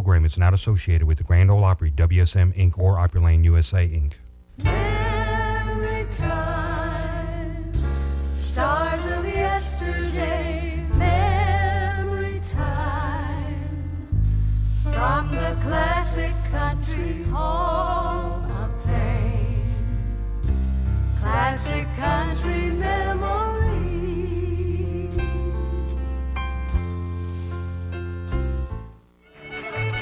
program is not associated with the Grand Ole Opry, WSM Inc. or Opryland USA Inc. Memory time, stars of yesterday, memory time, from the classic country hall of fame, classic country memories.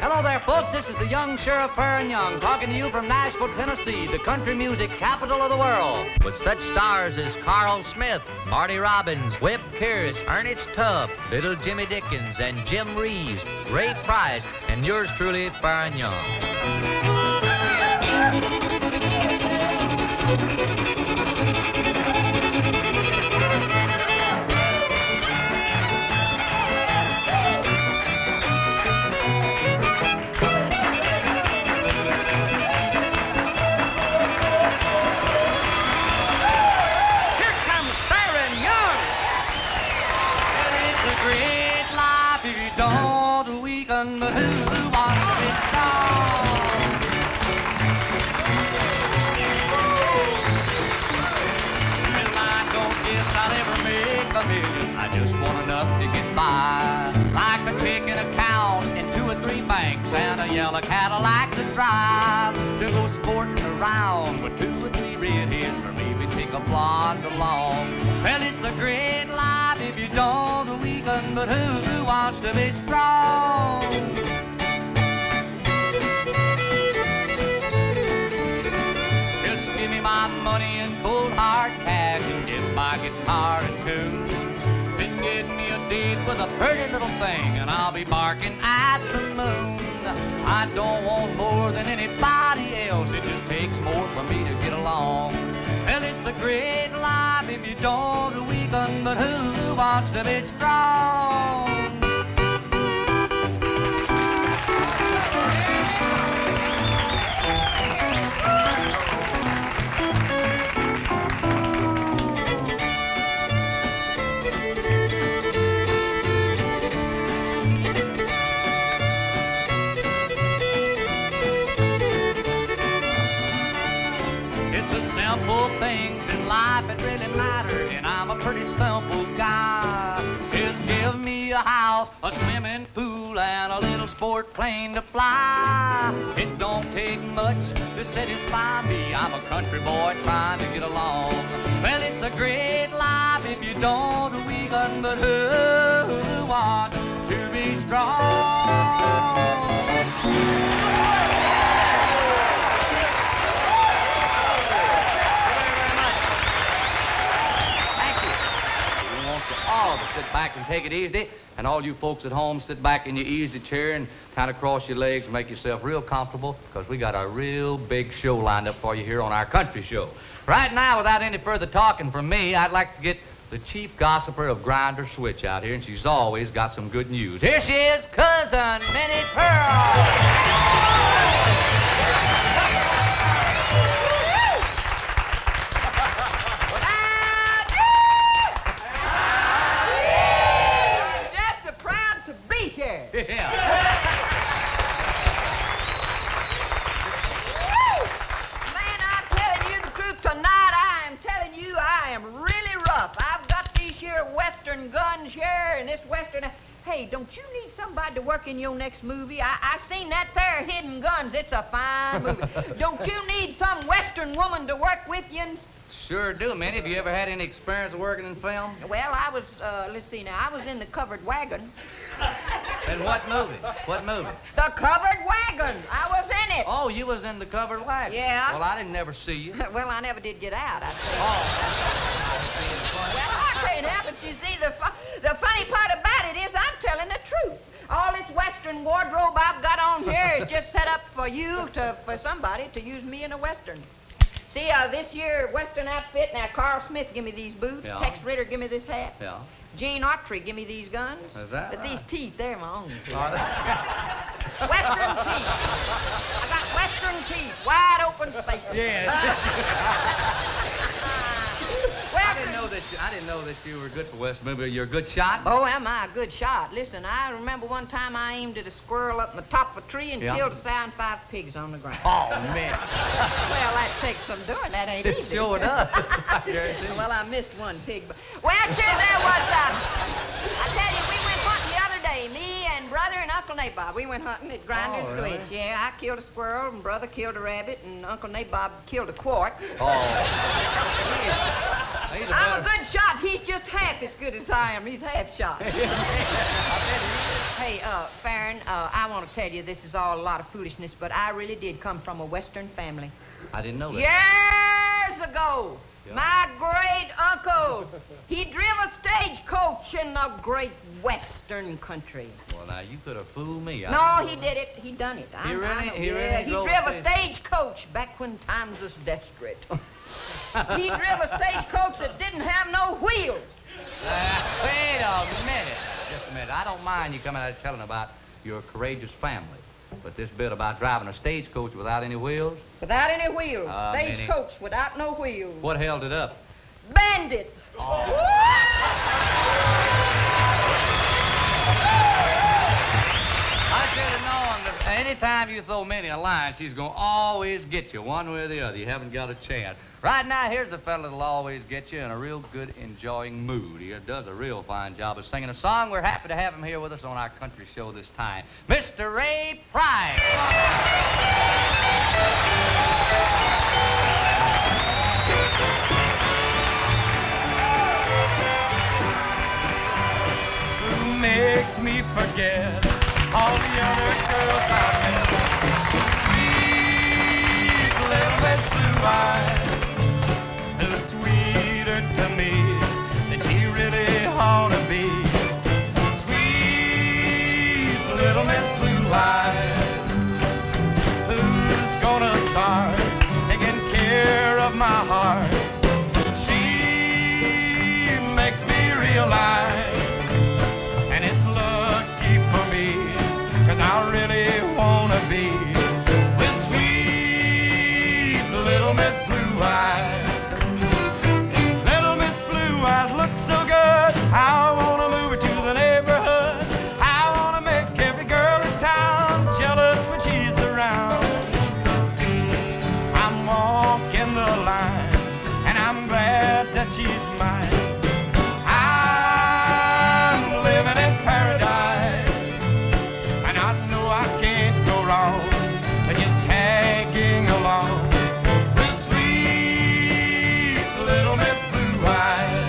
Hello there, folks. This is the young Sheriff Farron Young talking to you from Nashville, Tennessee, the country music capital of the world. With such stars as Carl Smith, Marty Robbins, Webb Pierce, Ernest Tubb, Little Jimmy Dickens, and Jim Reeves, Ray Price, and yours truly, Farron Young. But who wants it strong? Well, I don't guess I'll ever make a million. I just want enough to get by. Like a checking account in 2 or 3 banks and a yellow Cadillac to drive. To go sporting around with 2 or 3 redheads, or maybe take a blonde along. Well, it's a great life if you don't weaken, but who wants to be strong? Just give me my money in cold hard cash and get my guitar and tune. Then get me a date with a pretty little thing and I'll be barking at the moon. I don't want more than anybody else, it just takes more for me to get along. Well, it's a great life if you don't weaken, but who wants to be strong? Simple things in life that really matter, and I'm a pretty simple guy. Just give me a house, a swimming pool, and a little sport plane to fly. It don't take much to satisfy me. I'm a country boy trying to get along. Well, it's a great life if you don't weaken, but who wants to be strong? All of us sit back and take it easy, and all you folks at home sit back in your easy chair and kind of cross your legs and make yourself real comfortable, because we got a real big show lined up for you here on our country show. Right now, without any further talking from me, I'd like to get the chief gossiper of Grinder Switch out here, and she's always got some good news. Here she is, Cousin Minnie Pearl. Yeah. Man, I'm telling you the truth tonight. I am telling you I am really rough. I've got these here Western guns here and this Western... Hey, don't you need somebody to work in your next movie? I seen that there, Hidden Guns. It's a fine movie. Don't you need some Western woman to work with you? Sure do, Minnie. Have you ever had any experience working in film? Well, I was, let's see now, I was in the Covered Wagon. In what movie? What movie? The Covered Wagon. I was in it. Oh, you was in the Covered Wagon? Yeah. Well, I didn't never see you. Well, I never did get out. Oh. Well, I can't help it. You see, the funny part about it is I'm telling the truth. All this Western wardrobe I've got on here is just set up for for somebody to use me in a Western. See, this year Western outfit, now Carl Smith give me these boots, Yeah. Tex Ritter give me this hat. Yeah. Gene Autry give me these guns. Is that But right? these teeth, they're my own teeth. Oh, Western teeth. I got Western teeth, wide open spaces. Yeah. Well, I didn't know they that you were good for West Maybe you're a good shot. Oh, am I a good shot? Listen, I remember one time I aimed at a squirrel up in the top of a tree and killed a sow and 5 pigs on the ground. Oh, man. Well, that takes some doing. That ain't easy. It sure does. Well, I missed one pig. Well, sure, there was, I tell you, we went hunting the other day, me and brother and Uncle Nabob. We went hunting at Grinder's really? Switch. Yeah, I killed a squirrel, and brother killed a rabbit, and Uncle Nabob killed a quart. I'm a good shot. He's just half as good as I am. He's half shot. Hey, Farron, I want to tell you this is all a lot of foolishness, but I really did come from a Western family. I didn't know that. Years ago, my great uncle, he drove a stagecoach in the great Western country. Well, now, you could have fooled me. No, he did it. He done it. He really He drove a stagecoach back when times was desperate. He drove a stagecoach that didn't have no wheels. Wait a minute. Just a minute. I don't mind you coming out and telling about your courageous family. But this bit about driving a stagecoach without any wheels? Without any wheels. Minnie. Stagecoach without no wheels. What held it up? Bandit. I should have known that anytime you throw Minnie a line, she's going to always get you one way or the other. You haven't got a chance. Right now, here's a fella that'll always get you in a real good, enjoying mood. He does a real fine job of singing a song. We're happy to have him here with us on our country show this time. Mr. Ray Price. Who makes me forget all the other girls out there? Sweet little Miss Blue Eyes, who's sweeter to me than she really ought to be. Sweet little Miss Blue Eyes, who's gonna start taking care of my heart? She makes me realize, and it's lucky for me, 'cause I really wanna be with sweet little Miss Blue Eyes. Little Miss Blue Eyes look so good, I wanna move her to the neighborhood. I wanna make every girl in town jealous when she's around. I'm walking the line, and I'm glad that she's mine. I'm living in paradise, and I know I can't go wrong by just tagging along with sweet little Miss Blue Eyes.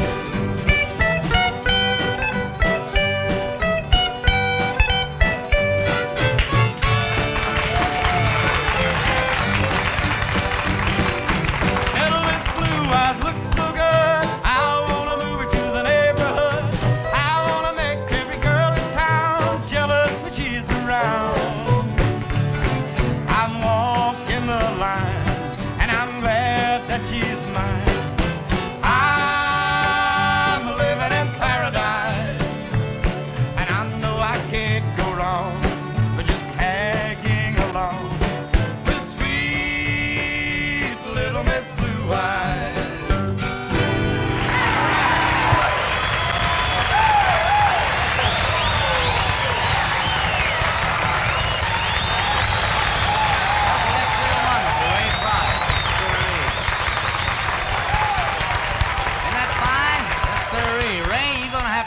Little Miss Blue Eyes look so good, I wanna move her to the neighborhood. I wanna make every girl in town jealous when she's around. I'm walking the line, and I'm glad that she's mine. I'm living in paradise, and I know I can't go wrong but just tagging along with sweet little Miss Blue Eyes.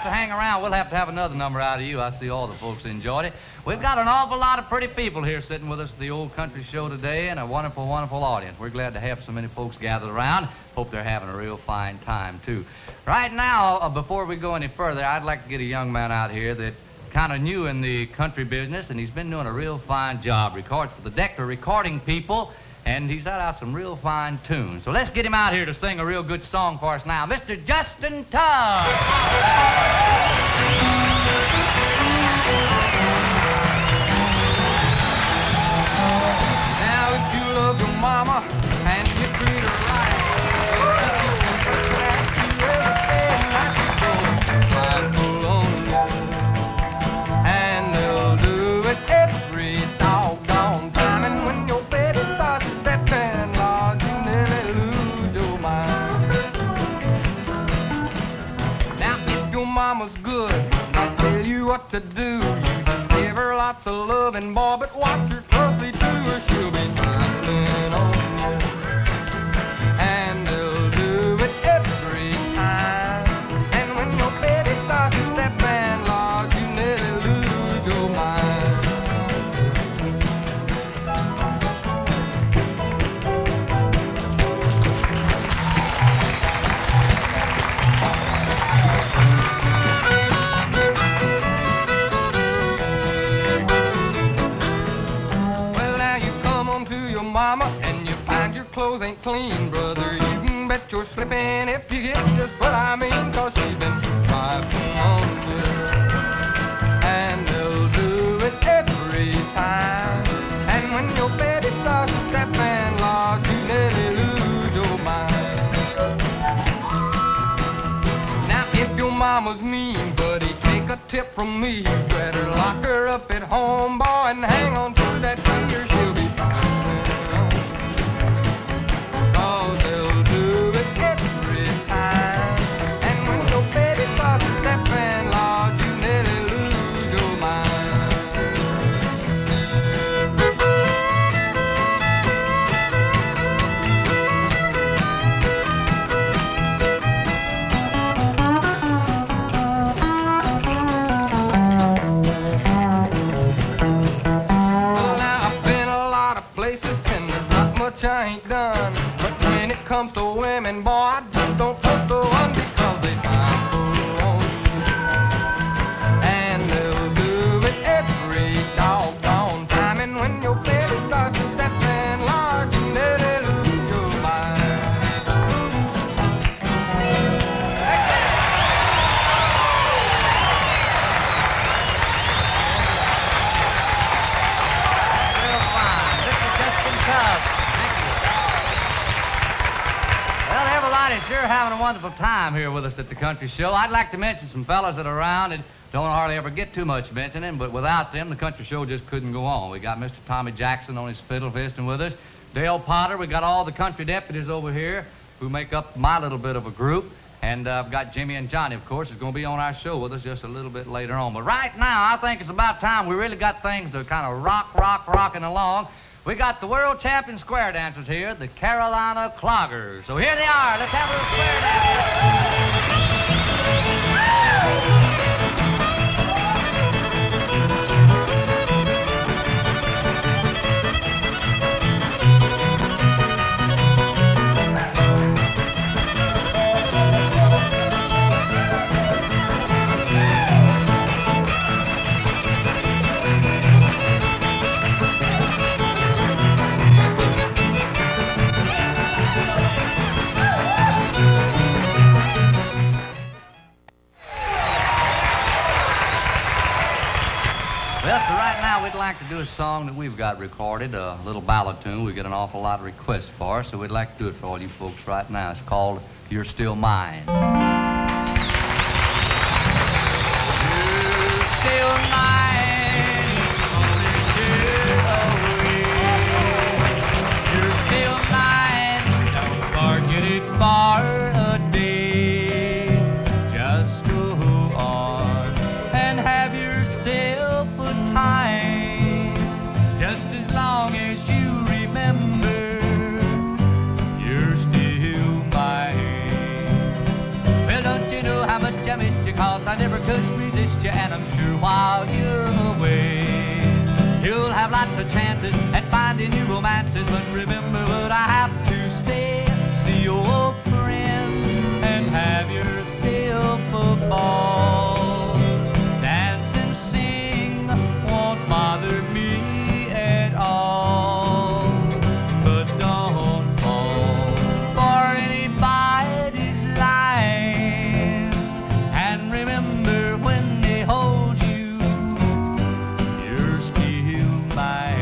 To hang around. We'll have to have another number out of you. I see all the folks enjoyed it. We've got an awful lot of pretty people here sitting with us at the old country show today, and a wonderful, wonderful audience. We're glad to have so many folks gathered around. Hope they're having a real fine time, too. Right now, before we go any further, I'd like to get a young man out here that kind of new in the country business, and he's been doing a real fine job. Records for the Decca Recording People, and he's got out some real fine tunes. So let's get him out here to sing a real good song for us now. Mr. Justin Tubb. Now if you love your mama and you treat her right, and they'll do it every doggone time. And when your baby starts stepping, Lord, you nearly lose your mind. mama and you find your clothes ain't clean, brother, you can bet you're slipping if you get just what I mean, 'cause she's been driving on you. And they'll do it every time. And when your baby starts to step and Lord, you nearly lose your mind. Now if your mama's mean, buddy, take a tip from me. You better lock her up at home, boy, and hang on to that tree or she'll be fine. 'Cause they'll do it every time. And when your baby starts to step and Lord, you nearly lose your mind. I ain't done, but when it comes to women, boy, I just don't trust the one because they find on you. And they'll do it every doggone time. And when your baby starts to step in, Lord, you nearly lose your mind. Real fine. This is Justin Tubb. Well, everybody's sure having a wonderful time here with us at the Country Show. I'd like to mention some fellas that are around that don't hardly ever get too much mentioning, but without them, the Country Show just couldn't go on. We got Mr. Tommy Jackson on his fiddle fisting with us. Dale Potter, we got all the country deputies over here who make up my little bit of a group. And I've got Jimmy and Johnny, of course, is going to be on our show with us just a little bit later on. But right now, I think it's about time we really got things to kind of rocking along. We got the world champion square dancers here, the Carolina Cloggers. So here they are. Let's have a little square dance. Well, so right now we'd like to do a song that we've got recorded, a little ballad tune. We get an awful lot of requests for, so we'd like to do it for all you folks right now. It's called You're Still Mine. You're still mine, only you're away. You're still mine, don't forget it for a day. Just go on and have yourself time, just as long as you remember you're still mine. Well, don't you know how much I missed you, 'cause I never could resist you, and I'm sure while you're away you'll have lots of chances at finding new romances. But remember what I have to say, see your old friends and have yourself a ball. Dance and sing won't bother me at all, but don't fall for anybody's line. And remember when they hold you, you're still mine.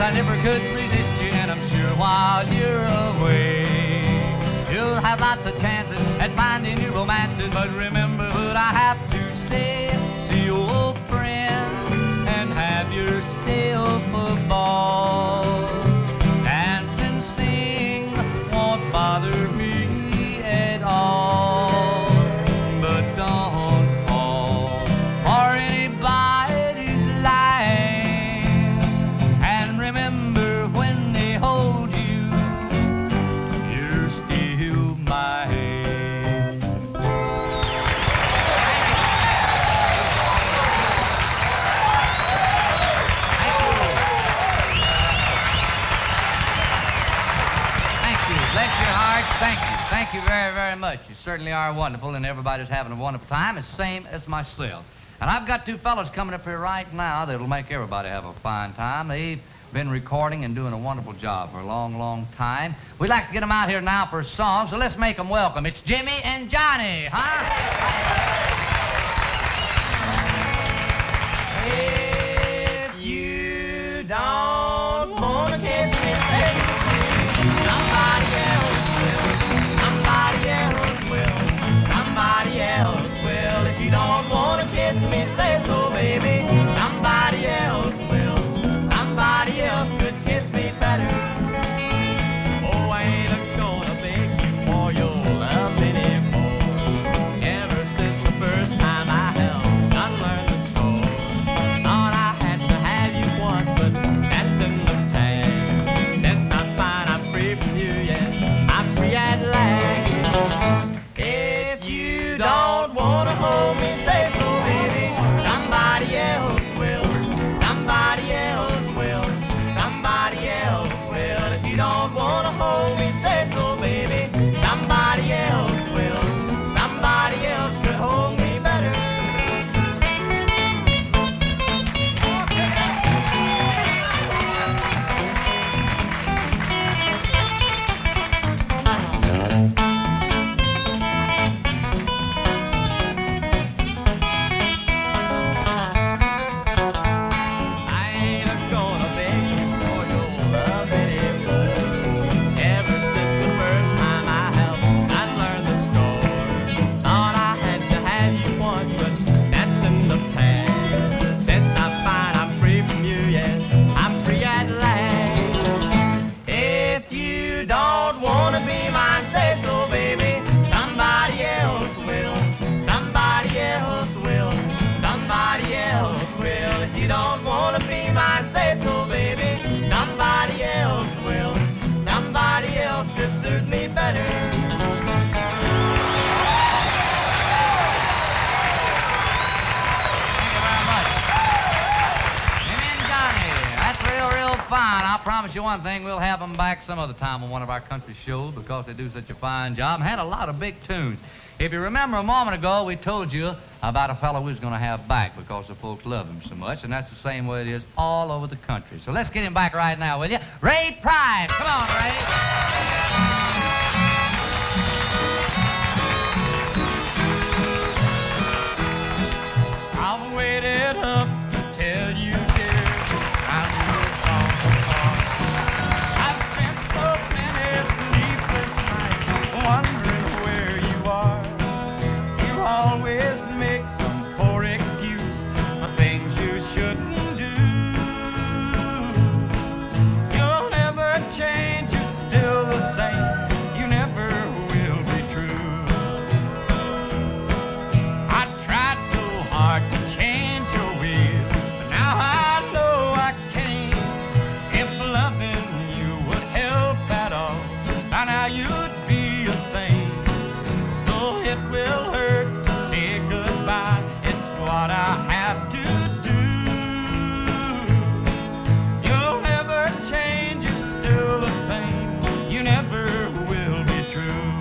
I never could resist you, and I'm sure while you're away you'll have lots of chances at finding new romances. But remember what I have to say, see your old friend and have yourself a ball. Dance and sing won't bother me Bless your hearts. Thank you. Thank you very, very much. You certainly are wonderful, and everybody's having a wonderful time, the same as myself. And I've got two fellows coming up here right now that'll make everybody have a fine time. They've been recording and doing a wonderful job for a long, long time. We'd like to get them out here now for a song, so let's make them welcome. It's Jimmy and Johnny, huh? If you don't want to kiss me, say somebody else will. Somebody else will. Somebody else will. If you don't want to kiss me, say so, baby. Somebody else will. Somebody else could kiss me better. Oh, I ain't gonna beg you for your love anymore. Ever since the first time I held, unlearned the score. Thought I had to have you once, but that's in the past. Since I find I'm free from you, yes, I'm free at last. If you don't wanna hold me, say so, baby. Somebody else will. Somebody else will. Somebody else will. If you don't wanna hold me, say so, baby. Somebody else will. Somebody else could hold me better. I ain't gonna beg you for your love anymore. Ever since the first time I helped, I learned the score. Thought I had to have you once, but that's in the past. Since I find I'm free from you, yes, I'm free at last. If you don't wanna be mine, say so, baby. Somebody else will. Somebody else will. Somebody else will. If you don't wanna be mine, say so, baby. Somebody else will. Somebody else could suit me better. Thank you very much. Jimmy and Johnny, that's real, real fine. I'll promise you one thing, we'll have them back some other time on one of our country shows because they do such a fine job and had a lot of big tunes. If you remember a moment ago, we told you about a fellow we was going to have back because the folks love him so much, and that's the same way it is all over the country. So let's get him back right now, will you? Ray Price. Come on, Ray. I've waited up to tell you, dear, I'm gone so far. I've spent so many sleepless nights wondering where you are. You always make some poor excuse for things you shouldn't do. You'll never change, you're still the same. You never will be true. I tried so hard to change your will, but now I know I can't. If loving you would help at all, by now you'd be a saint. Though it will hurt to say goodbye, it's what I have to do. You'll never change, you're still the same. You never will be true.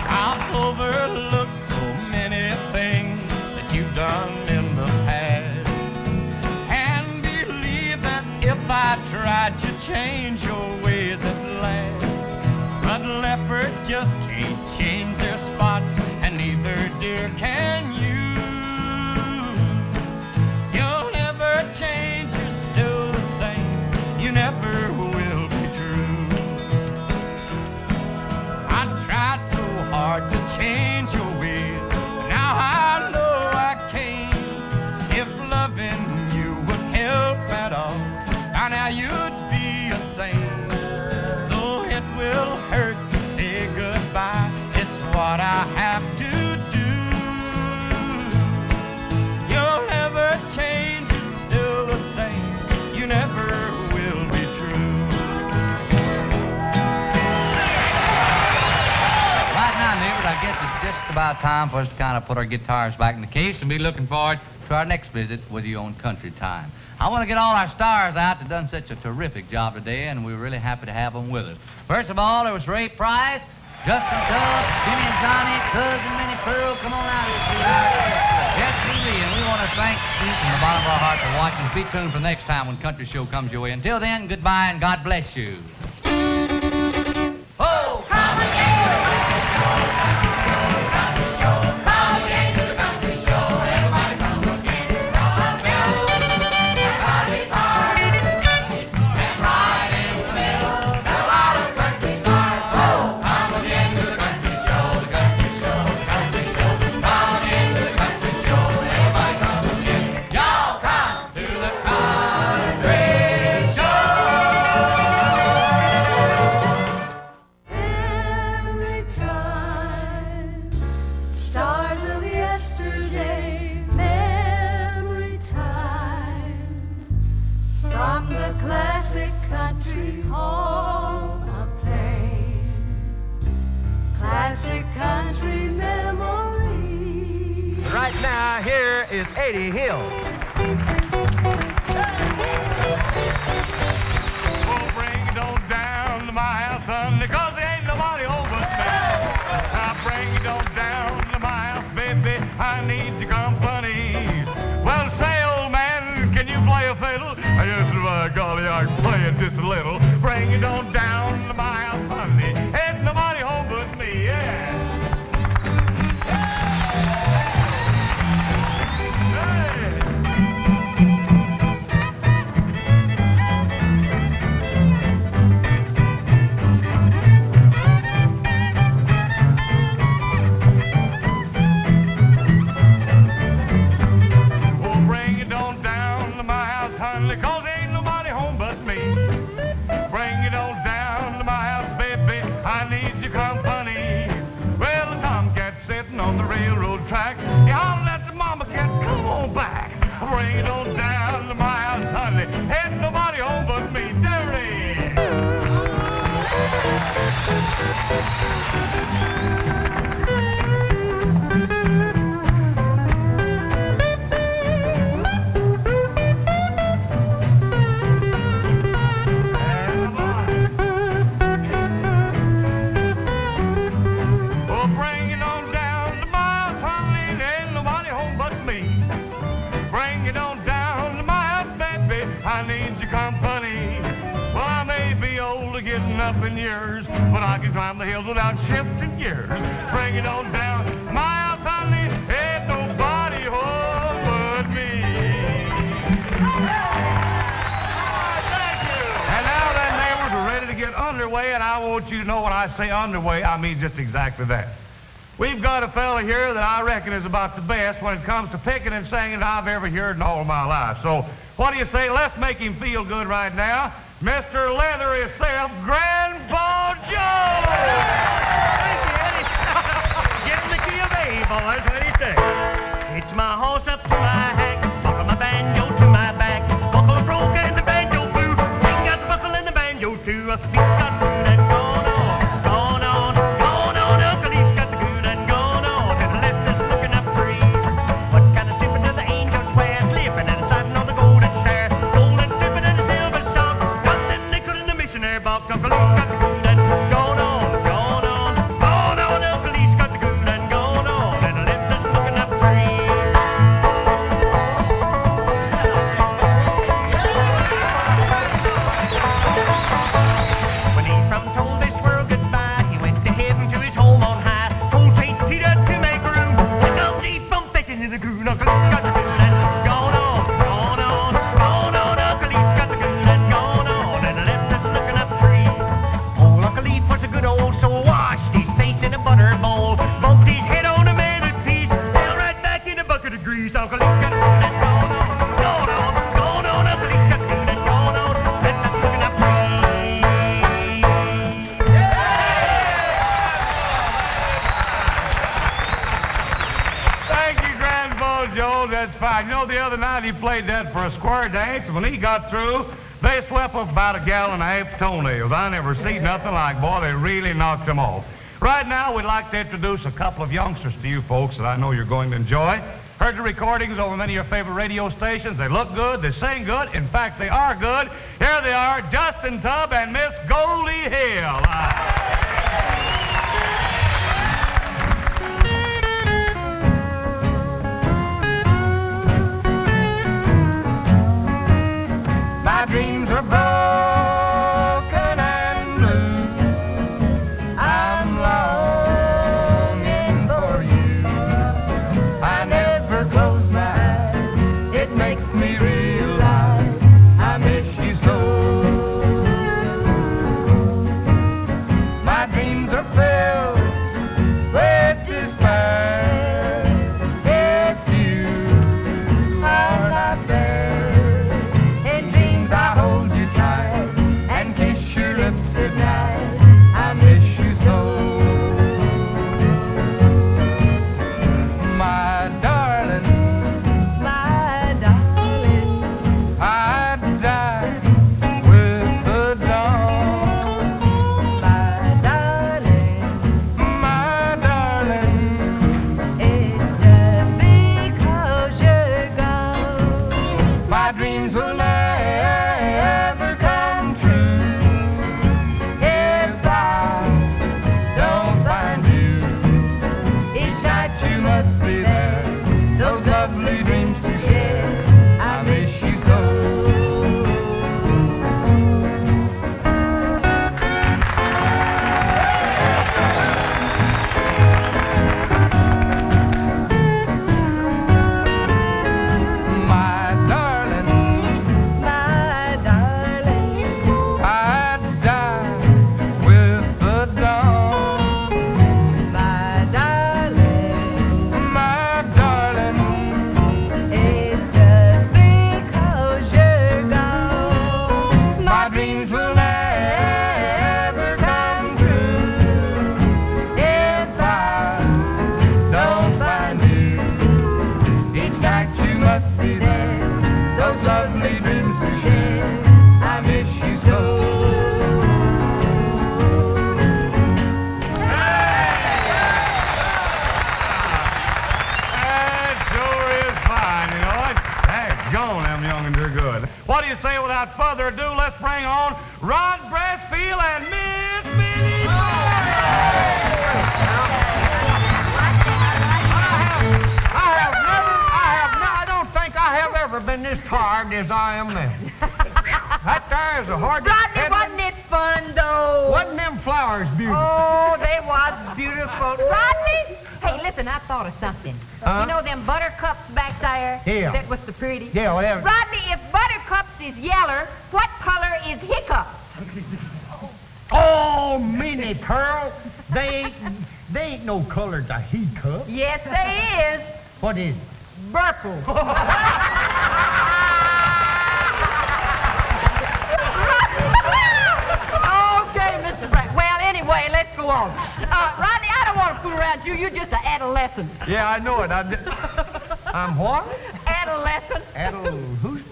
I've overlooked so many things that you've done in the past, and believe that if I tried to change your ways at last. But leopards just can't change their spots, and neither, dear, can you. You'll never change, you're still the same. You never will be true. I tried so hard to change your ways, but now I know I can't. If loving you would help at all, by now you'd be a saint. Though it will hurt to say goodbye, it's what I have to do. about time for us to kind of put our guitars back in the case and be looking forward to our next visit with you on Country Time. I want to get all our stars out that done such a terrific job today, and we're really happy to have them with us. First of all, there was Ray Price, Justin Tubbs, Jimmy and Johnny, Cousin Minnie Pearl. Come on out here, sweetheart. Yes, Susie, and we want to thank you from the bottom of our heart for watching. Be tuned for next time when Country Show comes your way. Until then, goodbye and God bless you. Oh, come again to the country show, country show, come again to the country show. Everybody come again, rock and guitar, and right in the middle, there are a lot of country stars. Oh, come again to the country show, the country show, the country show. Come again to the country show, everybody come again. Y'all come to the country show. Every time, stars of yesterday, memory time, from the classic country hall of fame, classic country memories. Right now, here is Eddie Hill. Oh, bring it on down to my house, son, because there ain't nobody home but me. Now bring it on down to my house, baby, I need your company. Well, say, old man, can you play a fiddle? Yes, by golly, I can play it just a little. Bring it on down to my house, honey. Ain't nobody home but me, yeah. Oh, bring it on down to my house, honey, 'cause ain't nobody home but me. Bring it on down to my house, baby, I need your company. Well, the tomcat sitting on the railroad track, he hollered at the mama cat, come on back. Bring it on down to my house, honey, ain't nobody home but me. Dirty! Oh, bring it on down to my house, honey, ain't nobody home but me. Bring it on down to my house, baby, I need your company. Well, I may be old to getting up in years, but I can climb the hills without shifting gears. Bring it on down to my house, honey, ain't nobody home but me. Thank you. And now then, neighbors, we're ready to get underway, and I want you to know when I say underway, I mean just exactly that. We've got a fella here that I reckon is about the best when it comes to picking and singing I've ever heard in all of my life. So what do you say? Let's make him feel good right now. Mr. Leather himself, Grandpa Joe! Thank you, Eddie. Get in the key of A, boys. What do you say? Hitch my horse up to my hack, buckle my banjo to my back, buckle the broke and the banjo blue, sing got the buckle and the banjo too. A speak got good and gone on, gone on, gone on. Uncle East got the good and gone on, and the left is looking up free. What kind of slipping does the angels wear? Slipping and sliding on the golden stair, golden slipping and the silver star, got the nickel in the missionary box. Uncle East got the good and gone on, gone on, gone on. Uncle East got the good and gone on, and the left is looking up free. When he from told this world goodbye, he went to heaven to his home on high. Told St. Peter to make room, and now deep from fetching in the groove. Uncle East got the good and gone on, gone on, gone on. Uncle East got the good and gone on, and the left is looking up free. Old Uncle East was a good old soul, washed his face in a butter bowl, bumped his head on a melted piece, fell right back in a bucket of grease. Uncle East got the good and gone on, gone on, gone on. Uncle East got the good and gone on, and that's looking up free. Thank you, Grandpa Joe. That's fine. You know, the other night he played that for a square dance, and when he got through, they swept up about 1.5 gallons of toenails. I never seen nothing like, boy, they really knocked them off. Right now, we'd like to introduce a couple of youngsters to you folks that I know you're going to enjoy. Heard the recordings over many of your favorite radio stations. They look good. They sing good. In fact, they are good. Here they are, Justin Tubb and Miss Goldie Hill. My dreams are broken and blue. I'm longing for you. I never close my eyes. It makes me realize I miss you so. My dreams are filled with despair. If you are not there. I hold you tight and kiss your lips goodnight. I miss you so. My darling, I'd die with the dawn. My darling, it's just because you're gone. My dreams will never come true if I don't find you. Each night you must be there, those lovely dreams to share. I miss you so. My darling, I'd die with the dawn. My darling, it's just because you're gone. My dreams will never come true if I don't find you. Each night you must be there, those lovely dreams to share. I miss you so. That sure is fine, you know it. Hey, Joan, them young'uns are good. What do you say, without further ado, let's bring on Rod Brassfield and Miss Minnie I don't think I have ever been this tired as I am now. That there is a hard... Rodney, wasn't it fun, though? Wasn't them flowers beautiful? Oh, they was beautiful. Rodney? Hey, listen, I thought of something. Huh? You know them buttercups back there? Yeah. That was so pretty? Yeah, whatever. Rodney, if buttercups is yeller, what color is hiccup? Oh, Minnie Pearl, they ain't no color to heat cup. Yes, they is. What is it? Purple. Okay, Mr. Frank. Well, anyway, let's go on. Rodney, I don't want to fool around you. You're just an adolescent. Yeah, I know it. I'm what? Adolescent. Who's?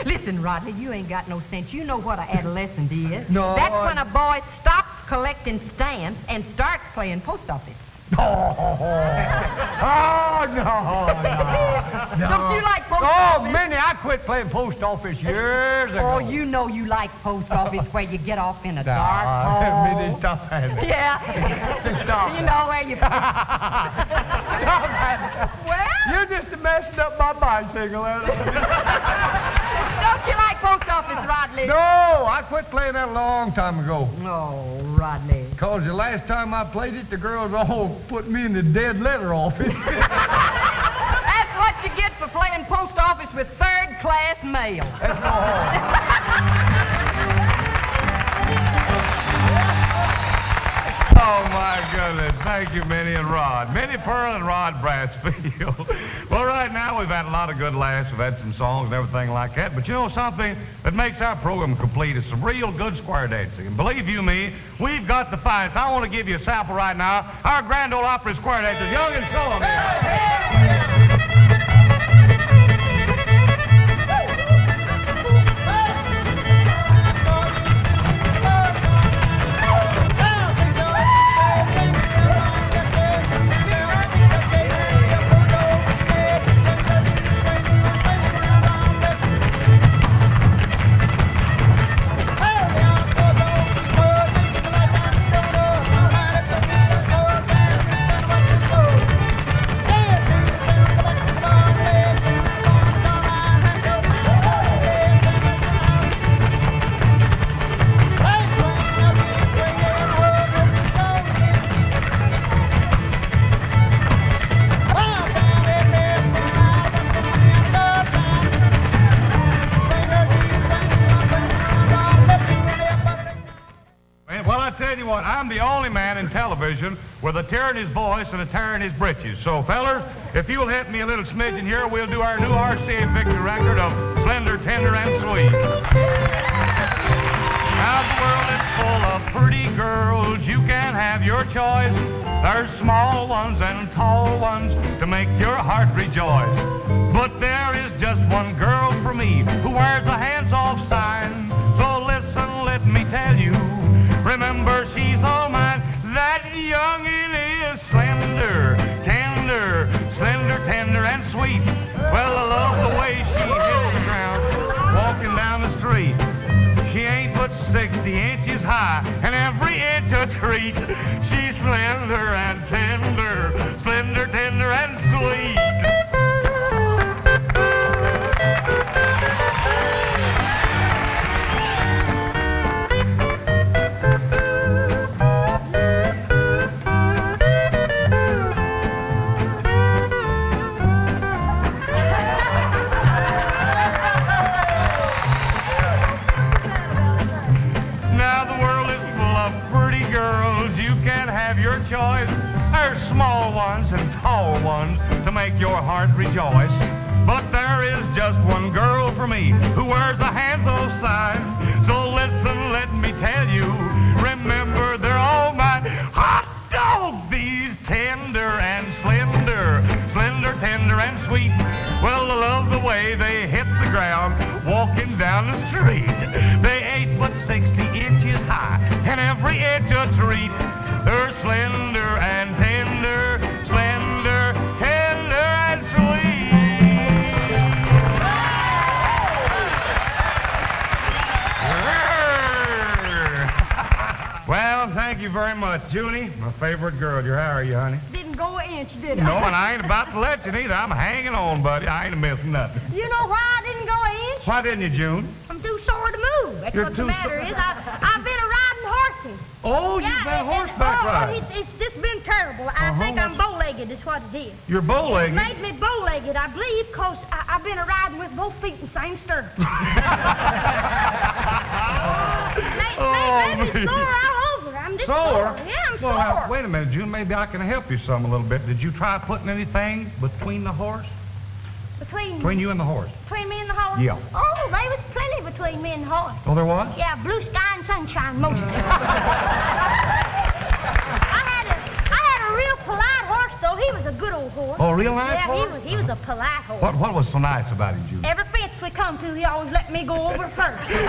Listen, Rodney, you ain't got no sense. You know what an adolescent is. No, That's I- when a boy stops collecting stamps and starts playing post office. Oh, no. Don't you like post Oh, office? Minnie, I quit playing post office years ago. Oh, you know you like post office where you get off in a dark Nah, hole. Minnie, stop that. Yeah. Stop You that. know where you... Stop that. Well, You're just messing up my bicycle. don't you like post office, Rodney? No, I quit playing that a long time ago. Oh, Rodney. Because the last time I played it, the girls all put me in the dead letter office. That's what you get for playing post office with third-class mail. That's all. Oh, my goodness. Thank you, Minnie and Rod. Minnie Pearl and Rod Brassfield. Well, right now, we've had a lot of good laughs. We've had some songs and everything like that. But you know something that makes our program complete is some real good square dancing. And believe you me, we've got the finest. I want to give you a sample right now. Our Grand Ole Opry square dancers, young and so on. television with a tear in his voice and a tear in his britches. So, fellers, if you'll hit me a little smidgen here, we'll do our new RCA victory record of Slender, Tender, and Sweet. Now the world is full of pretty girls. You can have your choice. There's small ones and tall ones to make your heart rejoice. But there is just one girl for me who wears a hands-off sign. So listen, let me tell you, remember she's all mine. That youngin' is slender, tender, slender, tender, and sweet. Well, I love the way she hits the ground walking down the street. She ain't but 60 inches high, and every inch a treat. She's slender and tender, slender, tender, and sweet. Choice. There's small ones and tall ones to make your heart rejoice. But there is just one girl for me who wears a hands-off sign. So listen, let me tell you, remember they're all mine. Hot dog, these tender and slender, slender, tender, and sweet. Well, I love the way they hit the ground walking down the street. They ain't but 60 inches high, and every inch a treat. They're slender and tender, slender, tender, and sweet. Well, thank you very much, Junie, my favorite girl. How are you, honey? Didn't go an inch, did I? No, and I ain't about to let you neither. I'm hanging on, buddy. I ain't missing nothing. You know why I didn't go an inch? Why didn't you, June? I'm too sore to move. That's You're what too the matter sore. is. I've been riding horses. Oh, you've been horseback riding. It's just been terrible. I think I'm bow-legged is what it is. You're bow-legged? Made me bow-legged, I believe, because I've been riding with both feet in the same stirrup. Maybe sore all over. I'm just sore. Yeah, I'm Well, sore. now, wait a minute, June. Maybe I can help you some a little bit. Did you try putting anything between the horse? Between you and the horse? Between me and the horse? Yeah. Oh, there was plenty between me and the horse. Oh, there was? Yeah, blue sky and sunshine mostly. I had a real polite horse, though. He was a good old horse. Oh, real nice horse? Yeah, he was a polite horse. What was so nice about him, June? Every fence we come to, he always let me go over first. I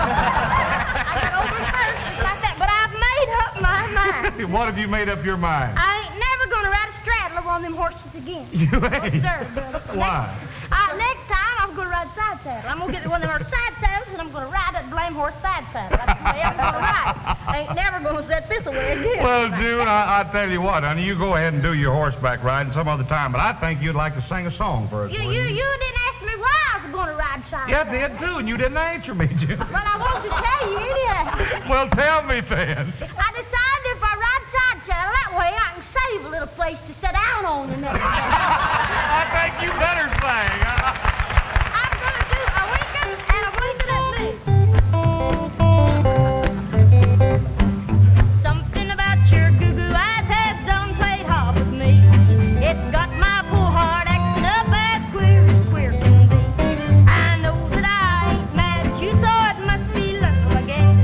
got over first, just like that. But I've made up my mind. What have you made up your mind? I ain't never going to ride a straddler on them horses again. You No, ain't? sir, brother. Why? Next time, I'm going to ride side saddle. I'm going to get one of them side saddles, and I'm going to ride that blame horse side saddle. That's the way I'm going to ride. I ain't never going to set this away again. Well, June, I tell you what, honey, you go ahead and do your horseback riding some other time, but I think you'd like to sing a song for us. You wouldn't didn't ask me why I was going to ride side Yeah, I saddle. did too, and you didn't answer me, June. Well, I want to tell you anyhow. Well, tell me then. I decided if I ride side saddle, that way I can save a little place to sit down on and everything. I think you better sing. I'm going to do a winking and a winking at me. Something about your goo-goo eyes has done played hard with me. It's got my poor heart acting up as queer can be. I know that I ain't mad at you, so it must be love again.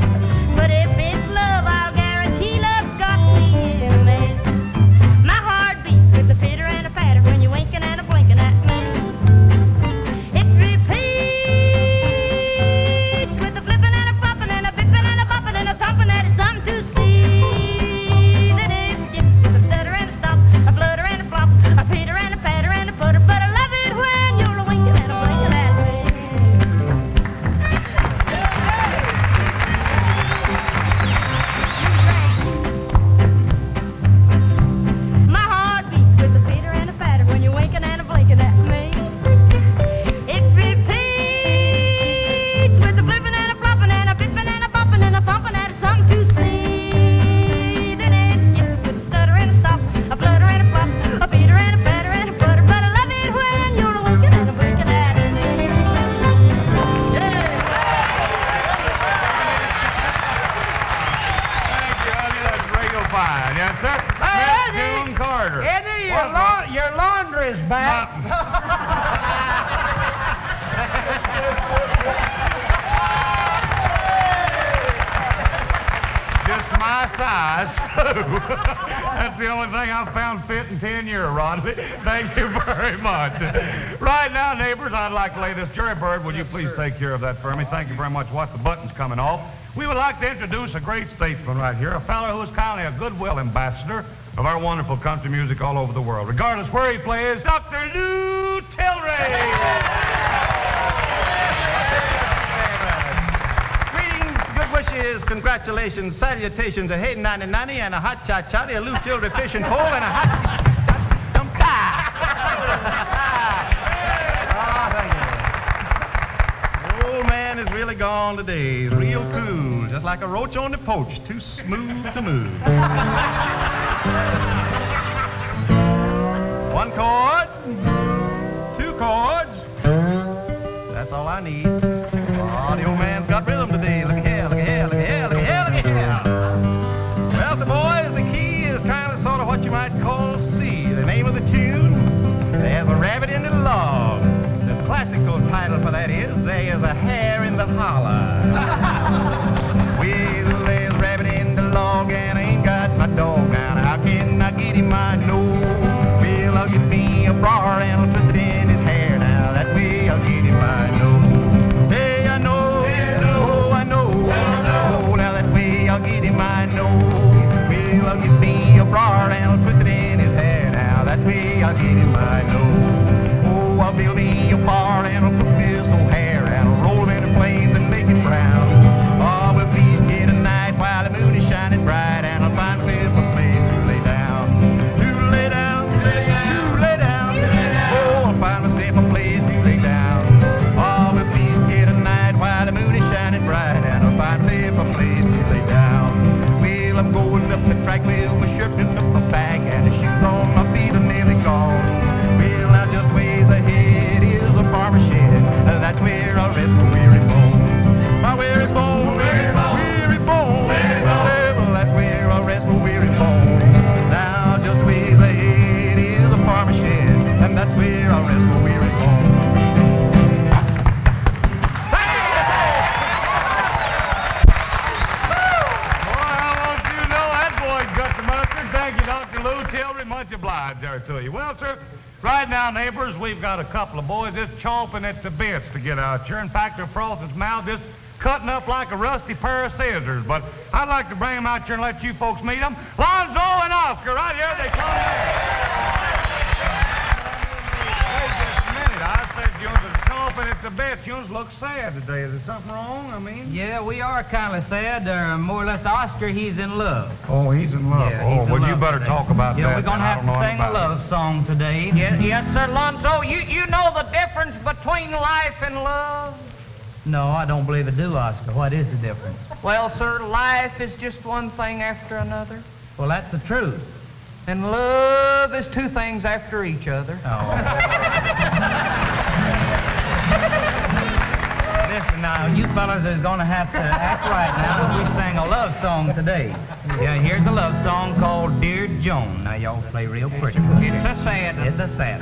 But if it's love, I'll guarantee love's got me in a mess. My heart beats with a pitter and a patter when you That's the only thing I've found fit in 10 years, Rodney. Thank you very much. Right now, neighbors, I'd like to lay this. Jerry Bird, would you please take care of that for me? Thank you very much. Watch the buttons coming off. We would like to introduce a great statesman right here, a fellow who is kindly a goodwill ambassador of our wonderful country music all over the world. Regardless where he plays, Dr. Lou Tilray. Wishes, congratulations, salutations, a hey nanny nanny and a hot cha cha, a Lou Tilray fishing pole and a hot some tie. Old man is really gone today. He's real cool, just like a roach on the porch, too smooth to move. One chord, two chords, that's all I need. Oh, the old man's got rhythm today. Look at here, look at here, look at here, look at here, look at here. Well, so boys, the key is kind of sort of what you might call C. The name of the tune, There's a Rabbit in the Log. The classical title for that is There's a Hare in the Holler. Well, there's a rabbit in the log and I ain't got my dog. Now, how can I get him my nose? Well, I'll get me a brar and I'll twist it in his hair. Now, that way I'll get him my nose. Hey, I know, oh, I know, oh, now that way I'll get him my nose. Well, I'll get me a brar and I'll twist it in his hair. Now, that way I'll get him my nose. Oh, I'll build me a bar and I'll cook this old hair and I'll roll him in the flames and make it brown. Oh, we'll feast here tonight while the moon is shining bright and I'll find myself a place to lay down. To lay down, lay down, lay down. Oh, I'll find myself a place to lay down. Oh, we'll feast here tonight while the moon is shining bright and I'll find myself a place to lay down. Well, I'm going up the track with my shirt pinned up my back and the shoes on my feet are nearly gone. Well, now just ways ahead is a farmer shed. That's where I'll rest my weary bones. My weary bones, weary bones, weary bones. Well, that's where I'll rest my weary bones. Now just ways ahead is a farmer shed, and that's where I'll rest my weary bones. Thank you, Dr. Lou Tilray. Much obliged there to you. Well, sir, right now, neighbors, we've got a couple of boys just chomping at the bits to get out here. In fact, they're frothing his mouth, just cutting up like a rusty pair of scissors. But I'd like to bring them out here and let you folks meet them. Lonzo and Oscar, right here, they come there. Wait just a minute. I said you was chomping at the bits. You look sad today. Is there something wrong? I mean? Yeah, we are kind of sad. More or less, Oscar, he's in love. Oh, he's in love. Yeah, he's in well, you love better today. talk about that. Yeah, we're going to have to sing a it. love song today. Yes, sir, Lonzo. You know the difference between life and love? No, I don't believe I do, Oscar. What is the difference? Well, sir, life is just one thing after another. Well, that's the truth. And love is two things after each other. Listen now, you fellas is going to have to act right now if we sing a love song today. Yeah, here's a love song called Dear Joan. Now, y'all play real pretty. It's a sad. It's a sad.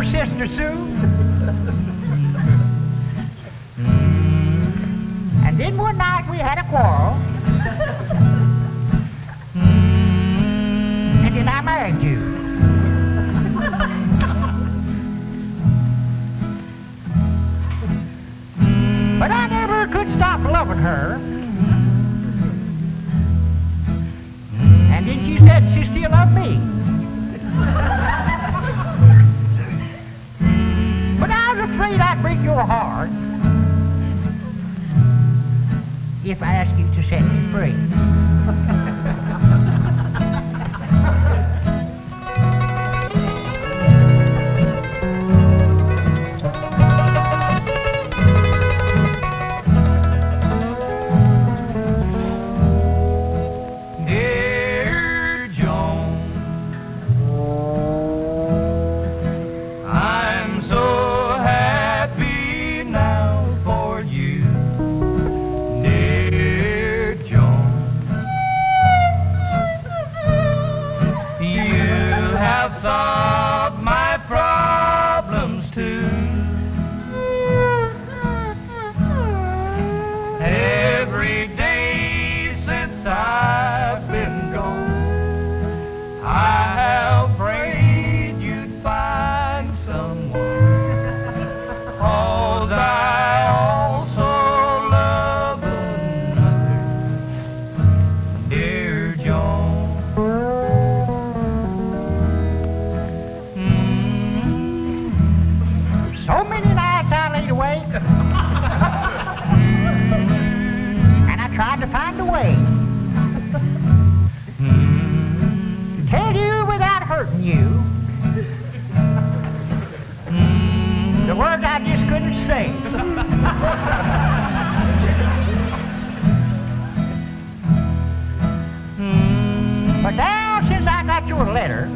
Sister Sue. And then one night we had a quarrel. And then I married you. never could stop loving her. And then she said she still loved me. But I was afraid I'd break your heart if I asked you to set me free. But now, since I got your letter,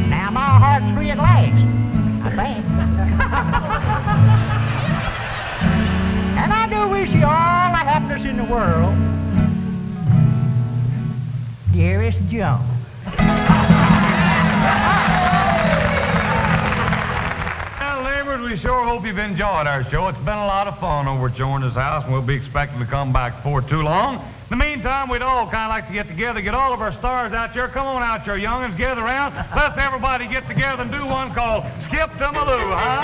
now my heart's free at last, I think. And I do wish you all the happiness in the world, dearest Joan. Well, neighbors, we sure hope you've enjoyed our show. It's been a lot of fun over at Jordan's house, and we'll be expecting to come back before too long. In the meantime, we'd all kind of like to get together, get all of our stars out there. Come on out, your young'uns, gather around. Let's everybody get together and do one called Skip to Maloo, huh?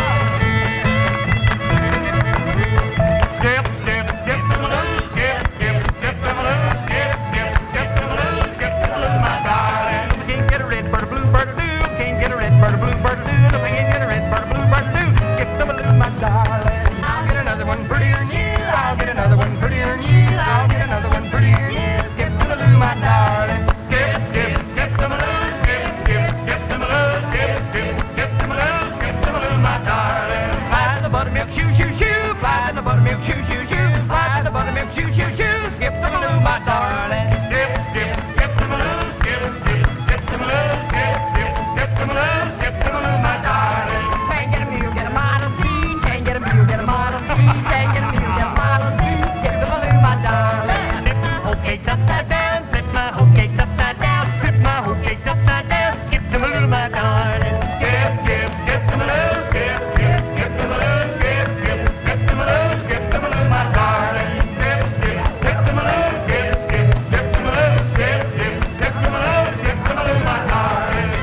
Skip, skip, skip to Maloo, skip, skip, skip to Maloo, skip, skip, skip to Maloo, skip to Maloo, my darling. Can't get a red bird, a blue bird, a do. Can't get a red bird, a blue bird, a do. The can't get a red bird, a blue bird, a do. Skip to Maloo, my darling. I'll get another one prettier than you. I'll get another one prettier than you. I'll get another one prettier than you. Skip to Maloo, my darling. Skip, skip, skip to Maloo, skip, skip, skip to Maloo, skip, skip, skip to Maloo, skip to Maloo, my darling. Fly the buttermilk shoo, shoo, shoo. Fly the buttermilk shoo, shoo, shoo. Fly the buttermilk shoo, shoo, shoo. Skip to Maloo, my darling. Skip, skip, skip to Maloo, skip, skip, skip to Maloo, skip, skip, skip to Maloo, skip to Maloo, my darling. Can't get a mule, get a Model T. Can't get a mule, get a Model T. Can't get a mule, get a Model T. Skip to Maloo, my darling. Flip my whole cake upside down. Flip my whole cake upside down. Flip my whole cake upside down. Skip to Maloo, my darling. Skip, skip, skip to Maloo, skip, skip, skip to Maloo, skip, skip, skip to Maloo, skip to Maloo, my darling. Skip, skip, skip to Maloo, skip, skip, skip to Maloo, skip, skip, skip to Maloo, skip to Maloo, my darling.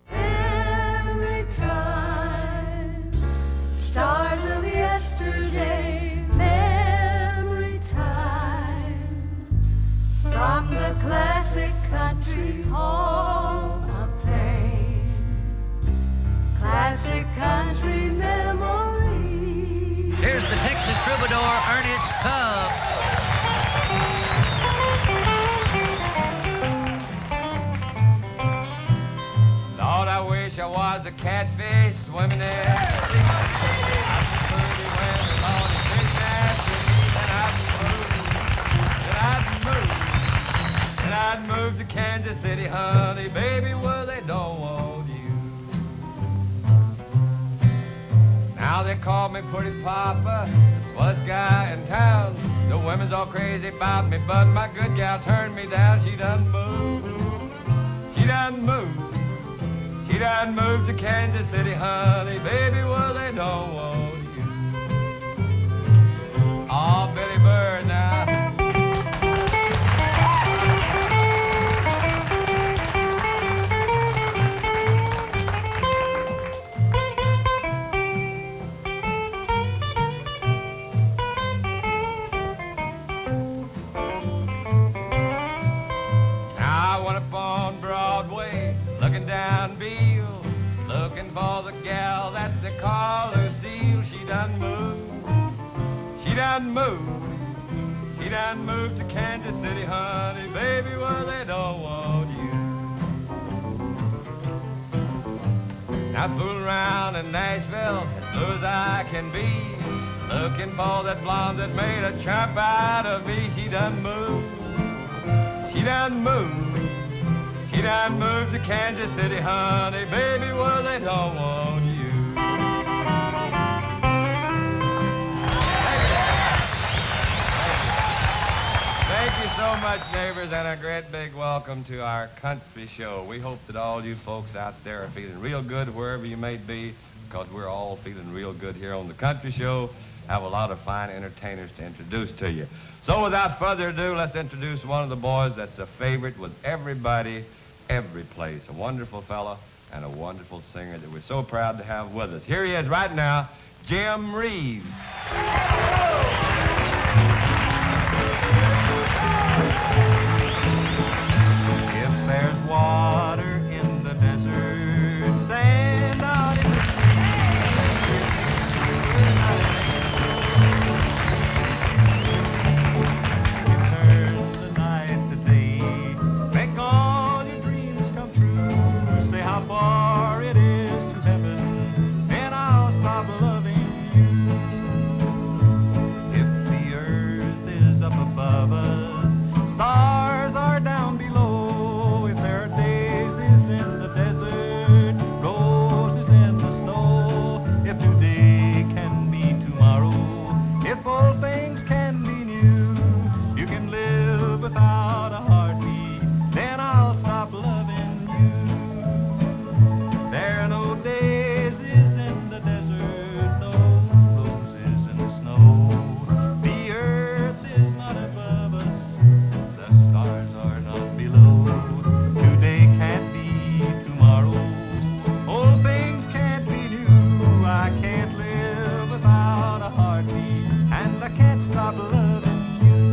Every time, stars of yesterday, memory time, from the classic country hall of fame, classic country memories. Here's the Texas troubadour, Ernest Tubb. Lord, I wish I was a catfish swimming there. I'd move to Kansas City, honey, baby, where they don't want you. Now they call me Pretty Papa, the swellest guy in town. The women's all crazy about me, but my good gal turned me down. She done moved. She done moved. She done moved to Kansas City, honey, baby, where they don't want you. Oh, Billy Bird now. call Lucille, she done moved. She done moved. She done moved to Kansas City, honey, baby, where they don't want you. I fool around in Nashville, as blue as I can be, looking for that blonde that made a chump out of me. She done moved. She done moved. She done moved to Kansas City, honey, baby, where they don't want you. Thank you so much, neighbors, and a great big welcome to our country show. We hope that all you folks out there are feeling real good wherever you may be, because we're all feeling real good here on the country show. Have a lot of fine entertainers to introduce to you. So without further ado, let's introduce one of the boys that's a favorite with everybody, every place. A wonderful fella and a wonderful singer that we're so proud to have with us. Here he is right now, Jim Reeves. If there's water in the desert, sand out in the turn the night to day, make all your dreams come true, say how far it is to heaven, and I'll stop loving you. If the earth is up above us, stars are down below. If there are daisies in the desert, roses in the snow. If today can be tomorrow, if all things can be new, you can live without a heartbeat, then I'll stop loving you. There are no daisies in the desert, no roses in the snow. The earth is not above us, the stars are not below. Today can't be tomorrow, old things can't be new. I can't live without a heartbeat, and I can't stop loving you.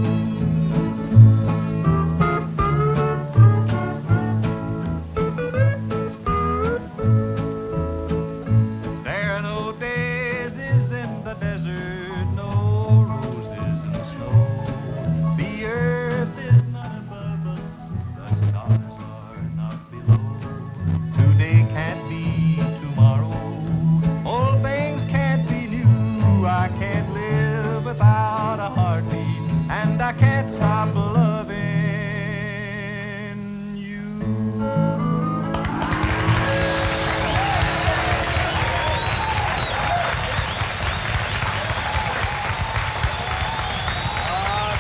There are no daisies in the desert, no roses in the snow. The earth is not above us, the stars are not below. Today can't be tomorrow, old things can't be new. I can't live without a heartbeat, and I can't stop loving you.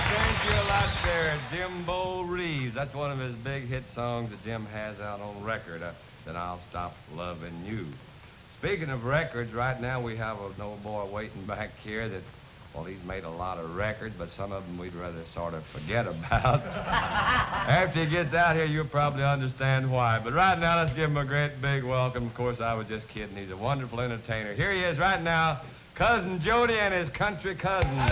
Thank you a lot there, Jimbo Reeves. That's one of his big hit songs that Jim has out on record, Then I'll Stop Loving You. Speaking of records, right now we have an old boy waiting back here that, well, he's made a lot of records, but some of them we'd rather sort of forget about. After he gets out here, you'll probably understand why. But right now, let's give him a great big welcome. Of course, I was just kidding. He's a wonderful entertainer. Here he is right now, Cousin Jody and his country cousin. What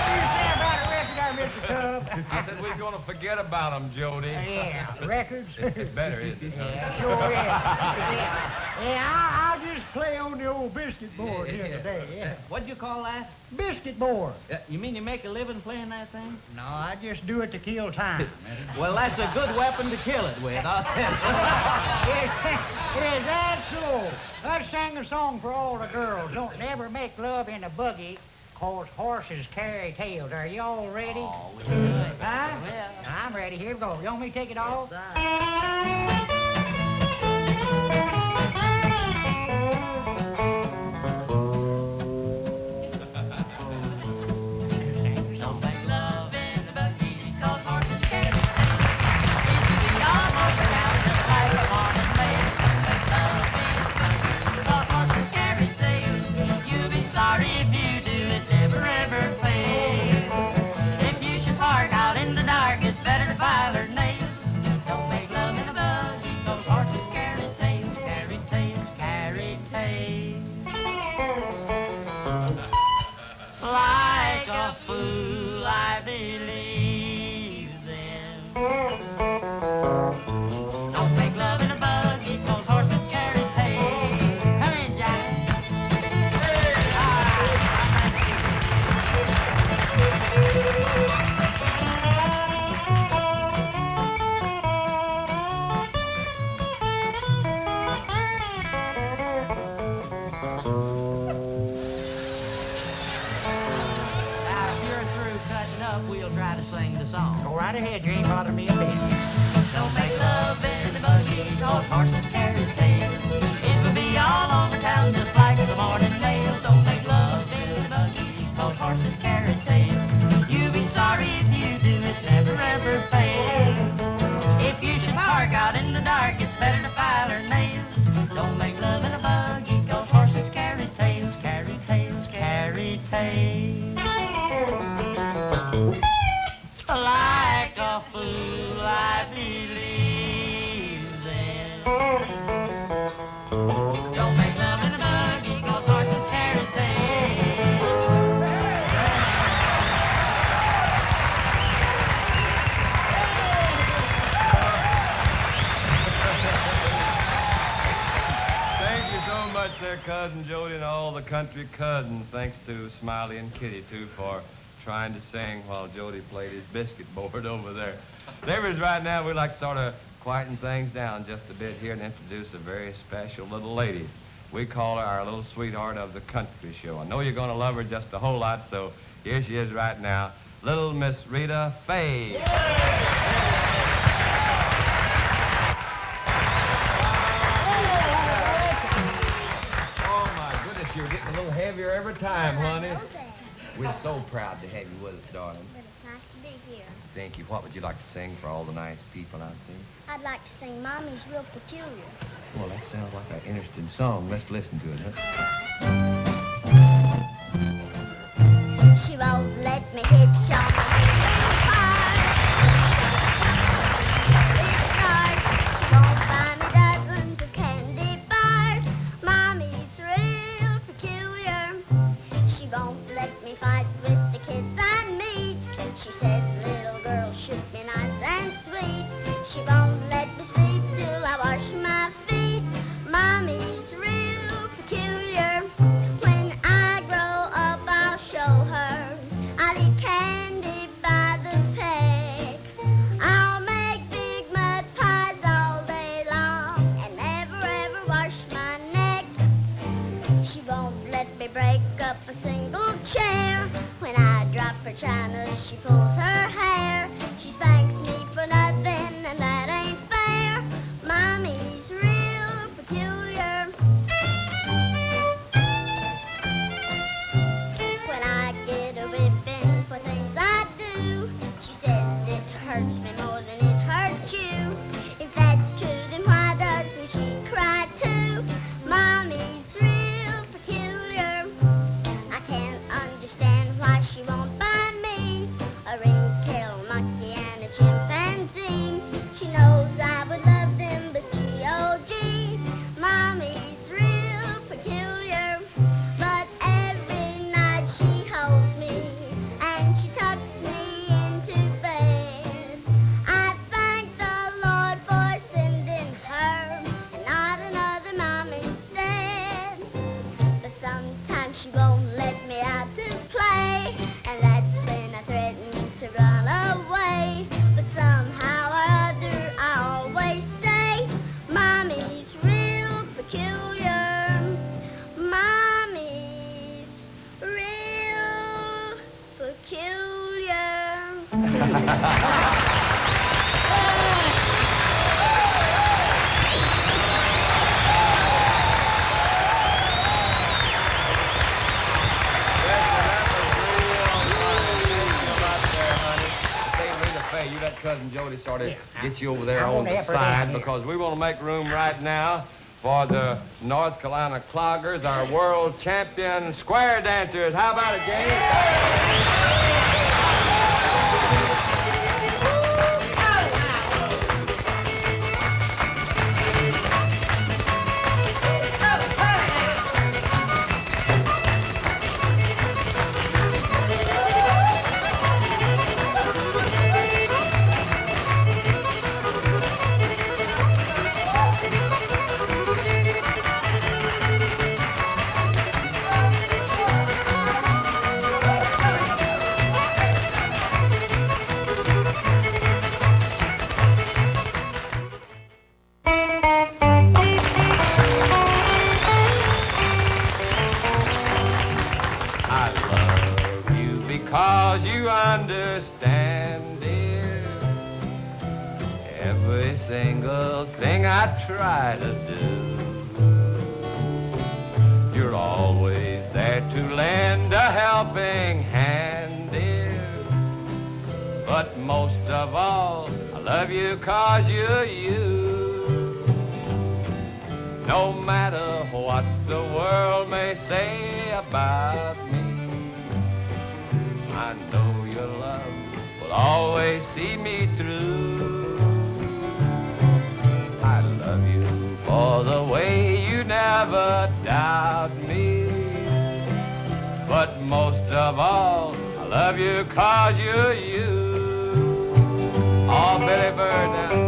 do you say about a record there, Mr. Tubb? I said we're going to forget about him, Jody. Yeah, records? It's better, isn't it? Yeah, sure is. Yeah, I'll just play on the old biscuit board here today. Yeah. What'd you call that? Biscuit board. You mean you make a living playing that thing? No, I just do it to kill time. Well, that's a good weapon to kill it with, I'll tell you. Is that so? Let's sing a song for all the girls. Don't never make love in a buggy, 'cause horses carry tails. Are you all ready? Oh, we should. Huh? Well, I'm ready. Here we go. You want me to take it off? don't make love in the buggy, 'cause horses carry tails. It could be almost an hour, just like a morning mail. Don't make love in the buggy, 'cause horses carry tails. You'll be sorry if you do, it never ever fails. If you should park out in the dark, it's better to file her nails. Don't make love in a buggy, 'cause horses carry tails, carry tails, carry tails. Like a fool, I believe them. Don't make love in a buggy, sing the song. Go right ahead, you ain't bothering me a bit. Don't make love in the buggy, 'cause horses carry tails. It will be all over town just like the morning mail. Don't make love in the buggy, 'cause horses carry tails. You'll be sorry if you do, it never ever fails. If you should park out in the dark, it's better to file her nails. Don't make love in a buggy, 'cause horses carry tails, carry tails, carry tails. Like a fool, I believe in. Don't make love in a buggy, 'cause horses carry tails. Thank you so much there, Cousin Jody, and all the country cousins. Thanks to Smiley and Kitty, too, for trying to sing while Jody played his biscuit board over there. Neighbors, right now, we'd like to sort of quieten things down just a bit here and introduce a very special little lady. We call her our little sweetheart of the country show. I know you're going to love her just a whole lot, so here she is right now, little Miss Rita Faye. Oh, my goodness, you're getting a little heavier every time, honey. We're so proud to have you with us, darling. But it's nice to be here. Thank you. What would you like to sing for all the nice people out there? I'd like to sing Mommy's Real Peculiar. Well, that sounds like an interesting song. Let's listen to it, huh? She won't let me hitch on my little car. It's dark. She won't buy me dozens of candy bars. Mommy's real peculiar. She won't let me fight with the kids I meet. She says little girls should be nice and sweet. She won't let me sleep till I wash my feet. Mommy's real peculiar. When I grow up, I'll show her. I'll eat candy by the peck. I'll make big mud pies all day long and never ever wash my neck. She won't let me break up a single chair. When I drop her china, she pulls her hair. She spanks me for nothing, and that ain't fair. Mommy's real peculiar. When I get a whipping for things I do, she says it hurts me more than it hurts you. If that's true, then why doesn't she cry too? Mommy's real peculiar. I can't understand why she won't buy me a ring-tail monkey and a chimpanzee. She knows I would love them, but G.O.G. Mommy's real peculiar. But every night she holds me and she tucks me into bed. I thank the Lord for sending her and not another mom instead. But sometimes she won't let me out to play, and that's when I threaten to run away. But somehow or other I always stay. Mommy's real peculiar. Mommy's real peculiar. You let Cousin Jody sort of get you over there I'm on gonna the help her side down here. because we want to make room right now for the North Carolina Cloggers, our world champion square dancers. How about it, James? because you understand, dear, every single thing I try to do. You're always there to lend a helping hand, dear, but most of all, I love you 'cause you're you. No matter what the world may say about me, I know your love will always see me through. I love you for the way you never doubt me, but most of all, I love you 'cause you're you. Oh, Billy Bird now.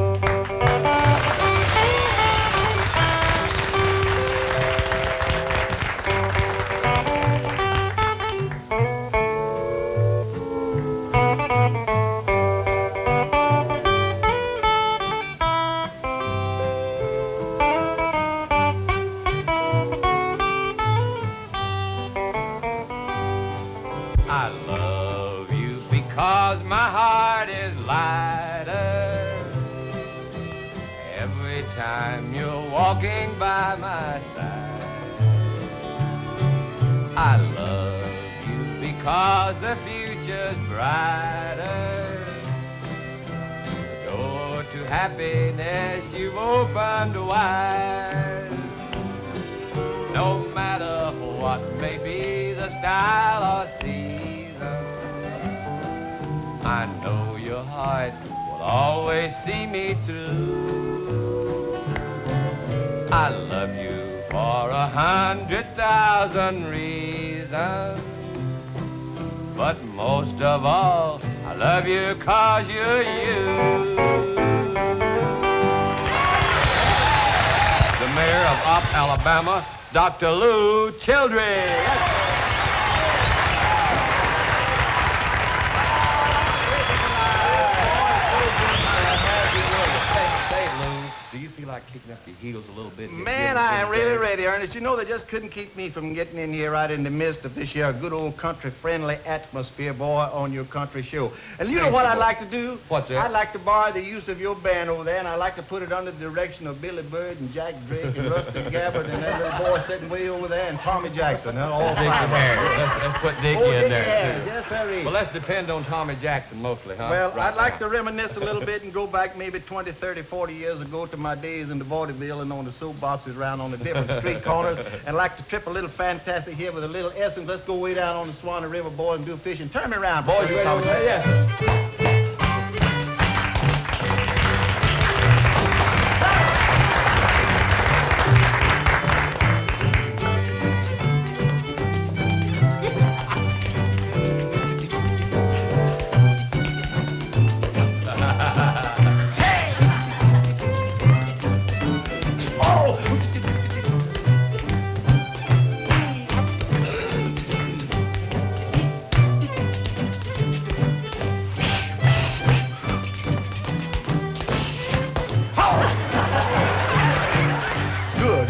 I love you because my heart is lighter every time you're walking by my side. I love you because the future's brighter. The door to happiness you've opened wide. No matter what may be the style or season, I know your heart will always see me through. I love you for 100,000 reasons, but most of all, I love you 'cause you're you. The mayor of Op, Alabama, Dr. Lou Childress. Do you feel like kicking up your heels a little bit? Man, I am really ready, Ernest. You know, they just couldn't keep me from getting in here right in the midst of this here good old country-friendly atmosphere, boy, on your country show. And you know what I'd like to do? What's that? I'd like to borrow the use of your band over there, and I'd like to put it under the direction of Billy Bird and Jack Drake and Rusty Gabbard and that little boy sitting way over there and Tommy Jackson. All Dickie Harris. Let's put Dickie in there, Harris. too. Yes, sir. Well, let's depend on Tommy Jackson mostly, huh? Well, Right I'd like now. to reminisce a little bit and go back maybe 20, 30, 40 years ago to my days in the vaudeville and on the soapboxes around on the different street corners, and like to trip a little fantastic here with a little essence. Let's go way down on the Swanee River, boys, and do fishing. Turn me around, boys. You ready over there? Yes. Good.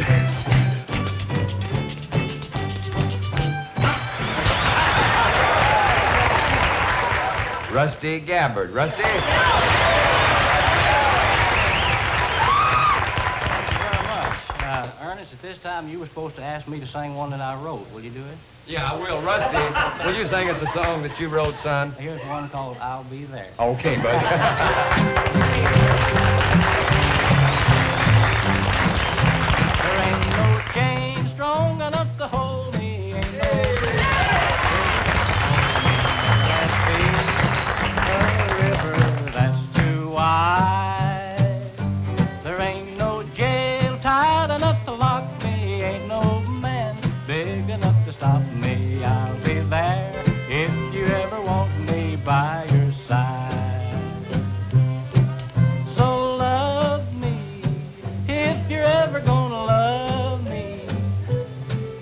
Rusty Gabbard. Rusty? Very much. Ernest, at this time you were supposed to ask me to sing one that I wrote. Will you do it? Yeah, I will. Rusty, will you sing us a song that you wrote, son? Here's one called I'll Be There. Okay, buddy. There ain't no chain strong enough to hold me. Ain't no river that's too wide. There ain't no jail tight enough to lock me. Ain't no man big enough to stop me. I'll be there if you ever want me by your side. So love me if you're ever gonna love me.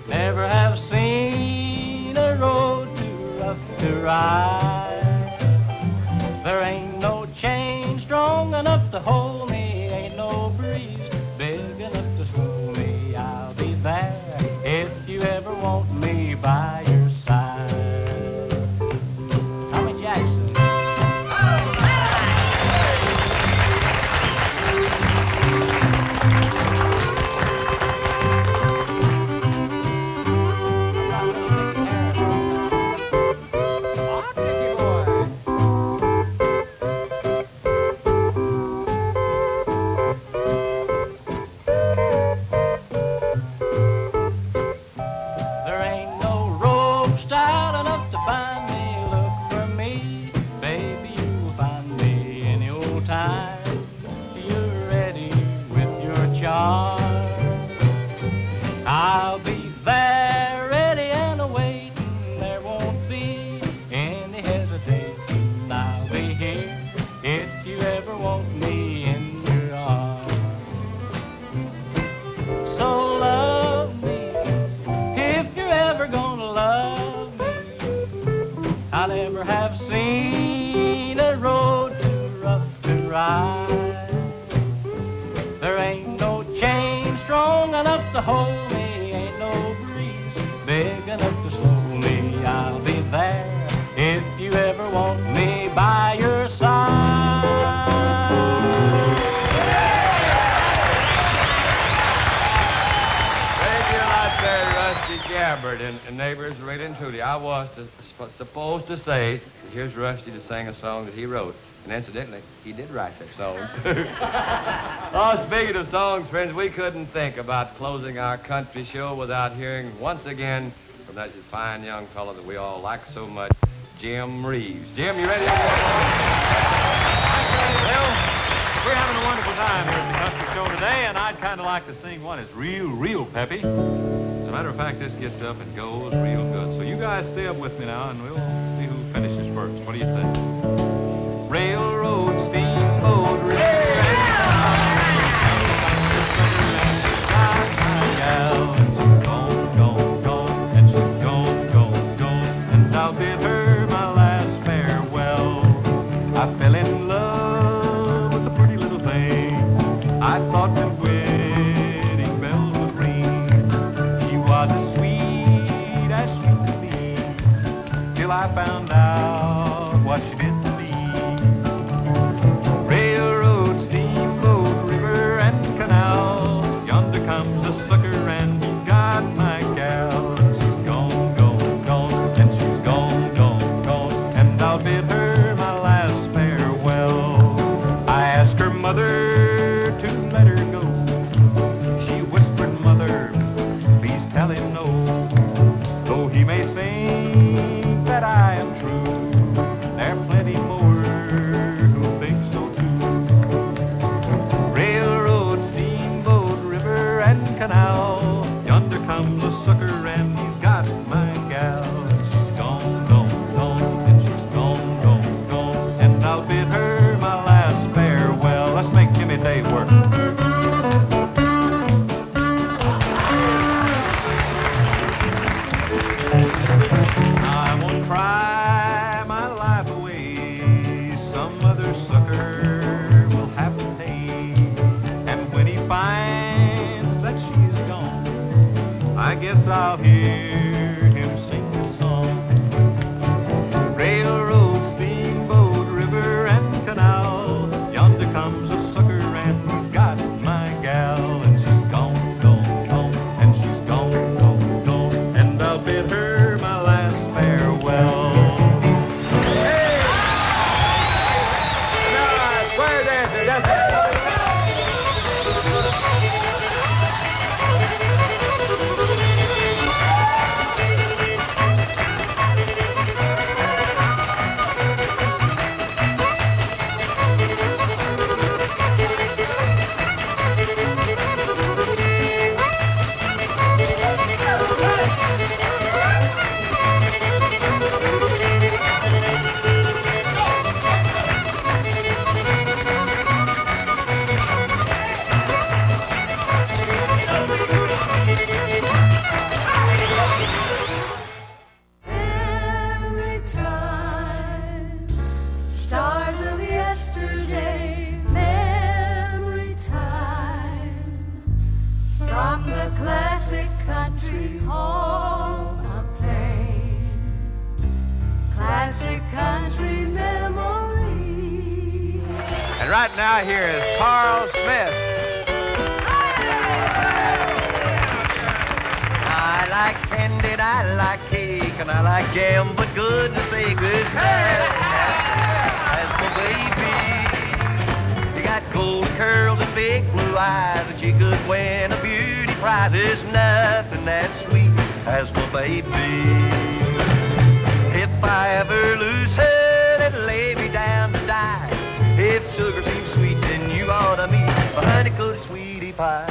Never have seen a road too rough to ride. There ain't no chain strong enough to hold me. Ain't no breeze big enough to slow me. I'll be there if you ever want me by your side. have seen a road too rough to ride. There ain't no chain strong enough to hold me, ain't no breeze big enough to slow me. I'll be there if you ever want me by your side. Thank you a lot there, Rusty Gabbard. And neighbors, really and truly, I was supposed to say, here's Rusty to sing a song that he wrote. And incidentally, he did write that song, too. Oh, speaking of songs, friends, we couldn't think about closing our country show without hearing once again from that fine young fellow that we all like so much, Jim Reeves. Jim, you ready? Well, we're having a wonderful time here at the country show today, and I'd kind of like to sing one that's real peppy. As a matter of fact, this gets up and goes real good. So you guys stay up with me now, and we'll see who finishes first. What do you think? Railroad, steamboat, I'll bid her my last farewell. I fell in love with a pretty little thing. I thought that wedding bells would ring. She was as sweet to me, till I found out what she did to me. Railroad, steamboat, river, and canal. Yonder comes a sucker and he's got my gal. I'll bid her my last farewell. I asked her mother to let her go. She whispered, Mother, please tell him no. Though he may think that I am true, there are plenty more who think so too. Railroad, steamboat, river, and canal. Yonder comes a sucker and he's got my gal. I'll bid her my last farewell. Let's make Jimmy Dave work. I won't cry my life away. Some other sucker will have to pay. And when he finds that she is gone, I guess I'll hear him sing this song. Railroad, steamboat, river, and canal. Yonder comes a sucker and he's got my gal. And she's gone, and she's gone, and I'll bid her my last farewell. Hey! Now, square dancer, yes, Every time, stars of yesterday, memory time, from the classic country hall of fame, classic country memory. And right now here is Carl Smith. I like candy, I like cake, and I like jam, but goodness sake, good as my baby. You got golden curls and big blue eyes, and you could win a beauty prize. There's nothing that sweet as my baby. If I ever lose her, it'll lay me down to die. If sugar seems sweet, then you ought to meet a honey-coated sweetie pie.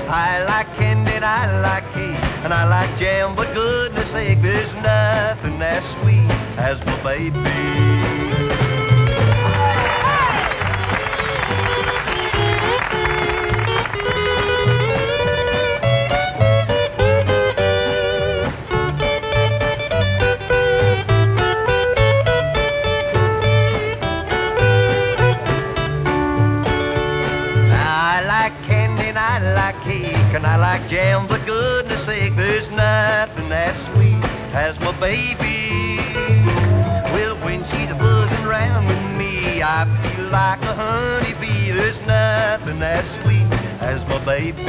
I like candy and I like cake and I like jam, but goodness sake, there's nothing as sweet as my baby. jam, but goodness sake, there's nothing as sweet as my baby. Well, when she's a buzzing round with me, I feel like a honeybee. There's nothing as sweet as my baby.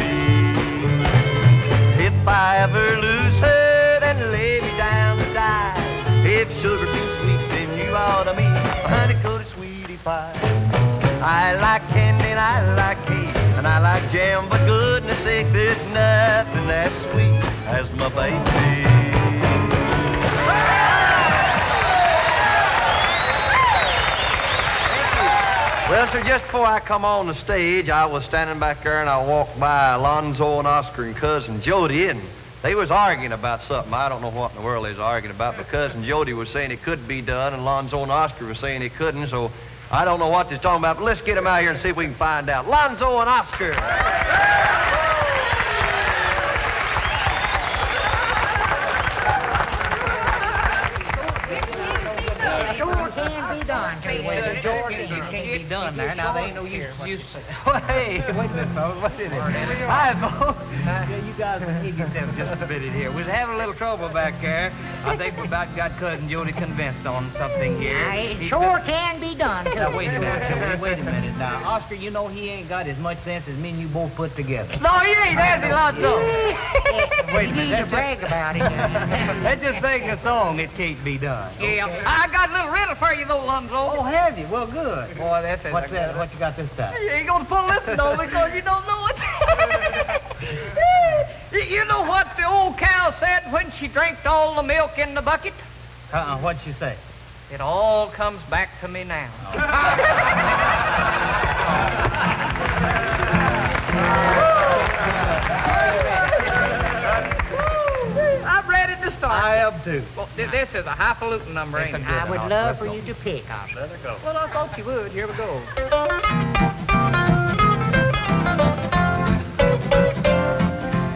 If I ever lose her, then lay me down to die. If sugar too sweet, then you ought to meet a honey-coated sweetie pie. I like candy and I like cake and I like jam, but goodness sake, there's nothing as sweet as my baby. Well, sir, just before I come on the stage, I was standing back there and I walked by Alonzo and Oscar and Cousin Jody, and they was arguing about something. I don't know what in the world they was arguing about, but Cousin Jody was saying it could be done, and Alonzo and Oscar was saying it couldn't, so I don't know what they're talking about, but let's get them out here and see if we can find out. Alonzo and Oscar. Sure can be done, George. It can't be done there. Now, there ain't no use. Hey, wait a minute, fellas, wait a minute. Hi, folks. You guys keep yourself just a minute here. We're having a little trouble back there. I think we about got Cousin Jody convinced on something here. It sure can be done. Now, wait a minute, Jody. Wait a minute. Now, Oscar, you know he ain't got as much sense as me and you both put together. No, he ain't, has he, Lonzo? Wait a minute. That's brag about it. That's just singing a song. It can't be done. Yeah, I got a little riddle for you, though, Lonzo. Oh, have you? Well, good. Boy, that's it. What's that? What you got this time? You ain't gonna pull this one over because you don't know it. You know what the old cow said when she drank all the milk in the bucket? What'd she say? It all comes back to me now. I'm ready to start. I am too. Well, this is a highfalutin number, ain't it? I would love for you to pick, Oscar. Let her go. Well, I thought you would. Here we go.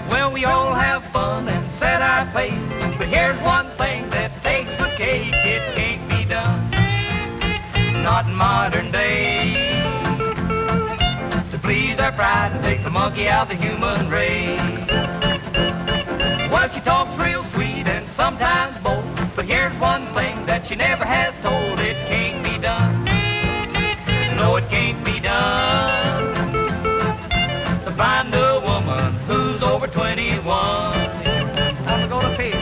Well, we all have fun and set our pace, but here's one thing that takes the cake. It can't be done, not in modern days. To please our pride and take the monkey out of the human race. Well, she talks real sweet and sometimes bold, but here's one thing that she never has told. It can't be done, no, it can't be done, to find a woman who's over 21. I'm gonna pay.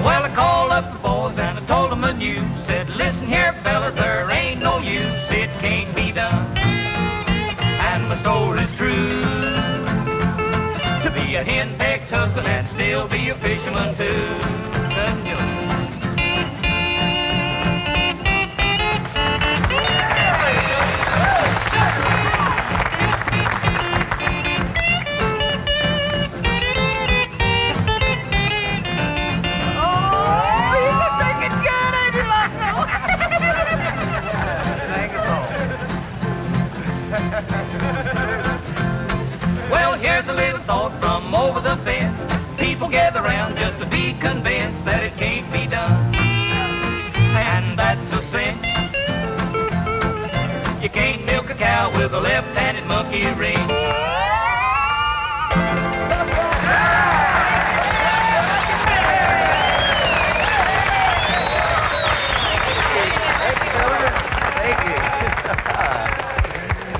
Well, I called up the boys and I told them the news. Said, listen here, fellas, there ain't no use. It can't be done, and my story's true. To be a henpecked husband and still be a fisherman too. Well, here's a little thought from over the fence. People gather around just to be convinced that it can't be done, and that's a cinch. You can't milk a cow with a left-handed monkey wrench.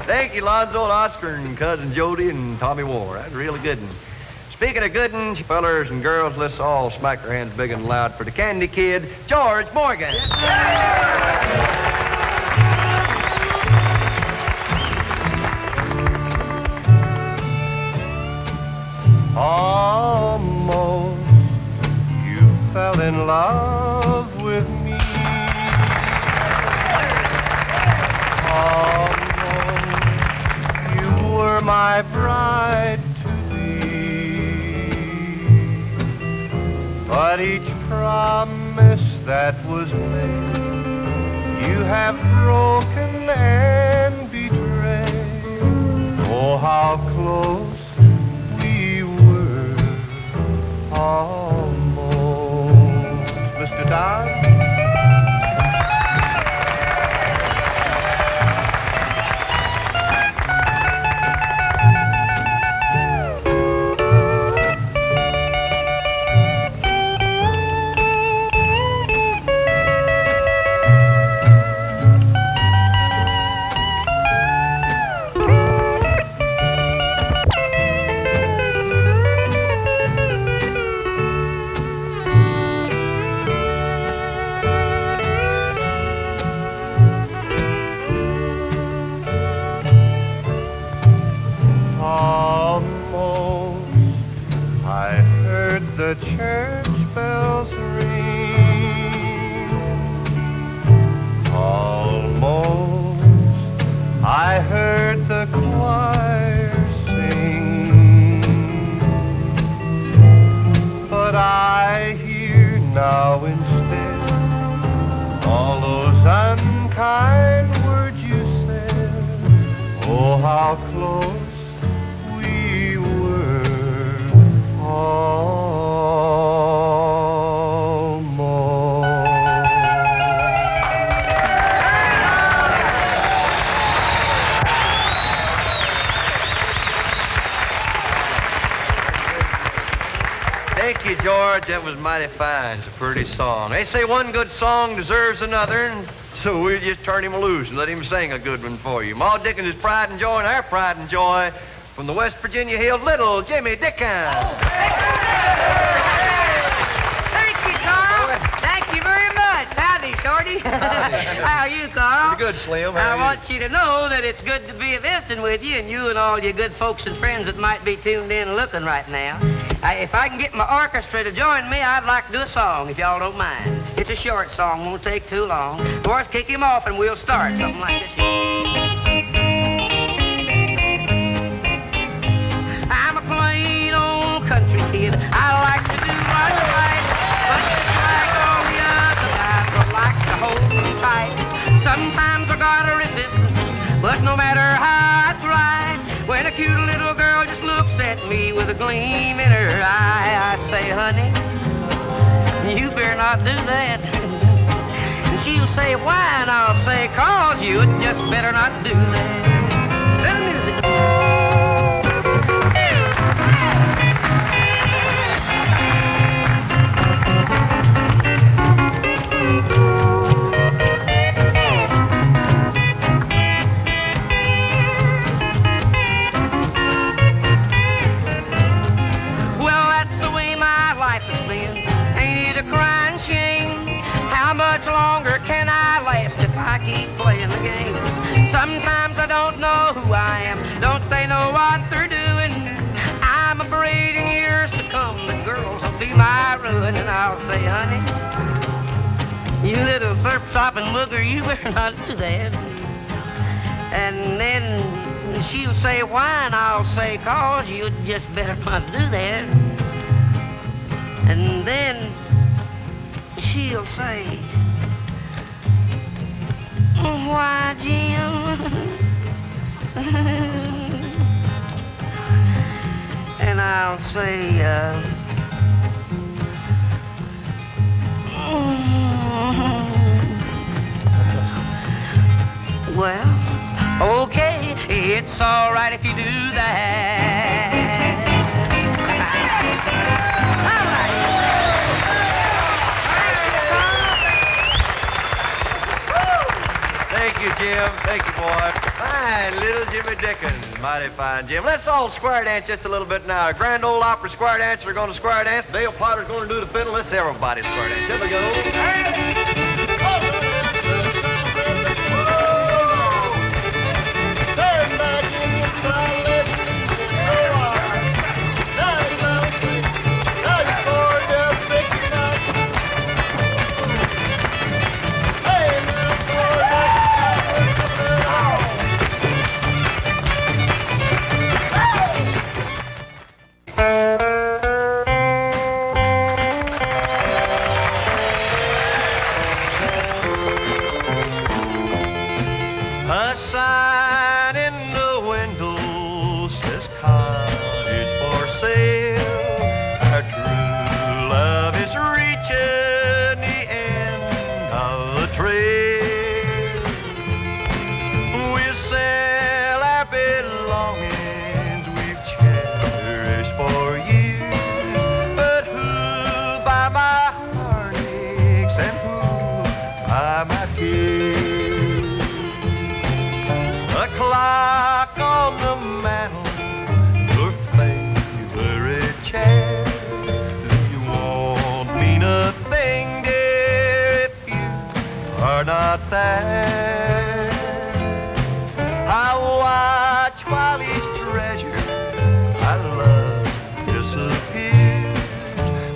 Thank you, Lonzo and Oscar and Cousin Jody and Tommy Moore. That's a really good one. Speaking of good ones, fellers and girls, let's all smack our hands big and loud for the Candy Kid, George Morgan. Almost you fell in love with me. My bride to be, but each promise that was made you have broken and betrayed. Oh, how close almost. Mr. Don? The church bells ring. Almost I heard the choir sing. But I hear now instead all those unkind words you said. Oh, how close we were. Almost. Thank you, George. That was mighty fine. It's a pretty song. They say one good song deserves another, and so we'll just turn him loose and let him sing a good one for you. Ma Dickens is pride and joy, and our pride and joy from the West Virginia Hills, little Jimmy Dickens. Thank you, Carl. Thank you very much. Howdy, Shorty. How are you, Carl? Good, Slim. I want you to know that it's good to be visiting with you and you and all your good folks and friends that might be tuned in and looking right now. If I can get my orchestra to join me, I'd like to do a song, if y'all don't mind. It's a short song, won't take too long. Of course, kick him off and we'll start, something like this. I'm a plain old country kid. I like to do what's right, but just like all the other guys, I like to hold them tight. Sometimes I got a resistance, but no matter how I try, when a cute little girl just looks at me with a gleam in her eye, I say, honey, you better not do that. And she'll say, why? And I'll say, cause you just better not do that. Little music. Longer can I last if I keep playing the game? Sometimes I don't know who I am. Don't they know what they're doing? I'm afraid in years to come the girls will be my ruin. And I'll say, honey, you little surf-sopping booger, you better not do that. And then she'll say, why? And I'll say, cause you just better not do that. And then she'll say, why, Jim? And I'll say, well, okay, it's all right if you do that. All right. Thank you, Jim. Thank you, boy. Fine, little Jimmy Dickens. Mighty fine, Jim. Let's all square dance just a little bit now. Our Grand Ole Opry square dancers are going to square dance. Dale Potter's going to do the fiddle. Let's everybody square dance. Here we go. Turn back in your silence. Go on. Now you're forward, down, 69. Hey, now forward, trail. We'll sell our belongings we've cherished for years, but who'll buy my heartaches and who'll buy my tears? A clock on the mantle, your favorite chair. You won't mean a thing, dear, if you are not there. I watch while his treasure I love disappears,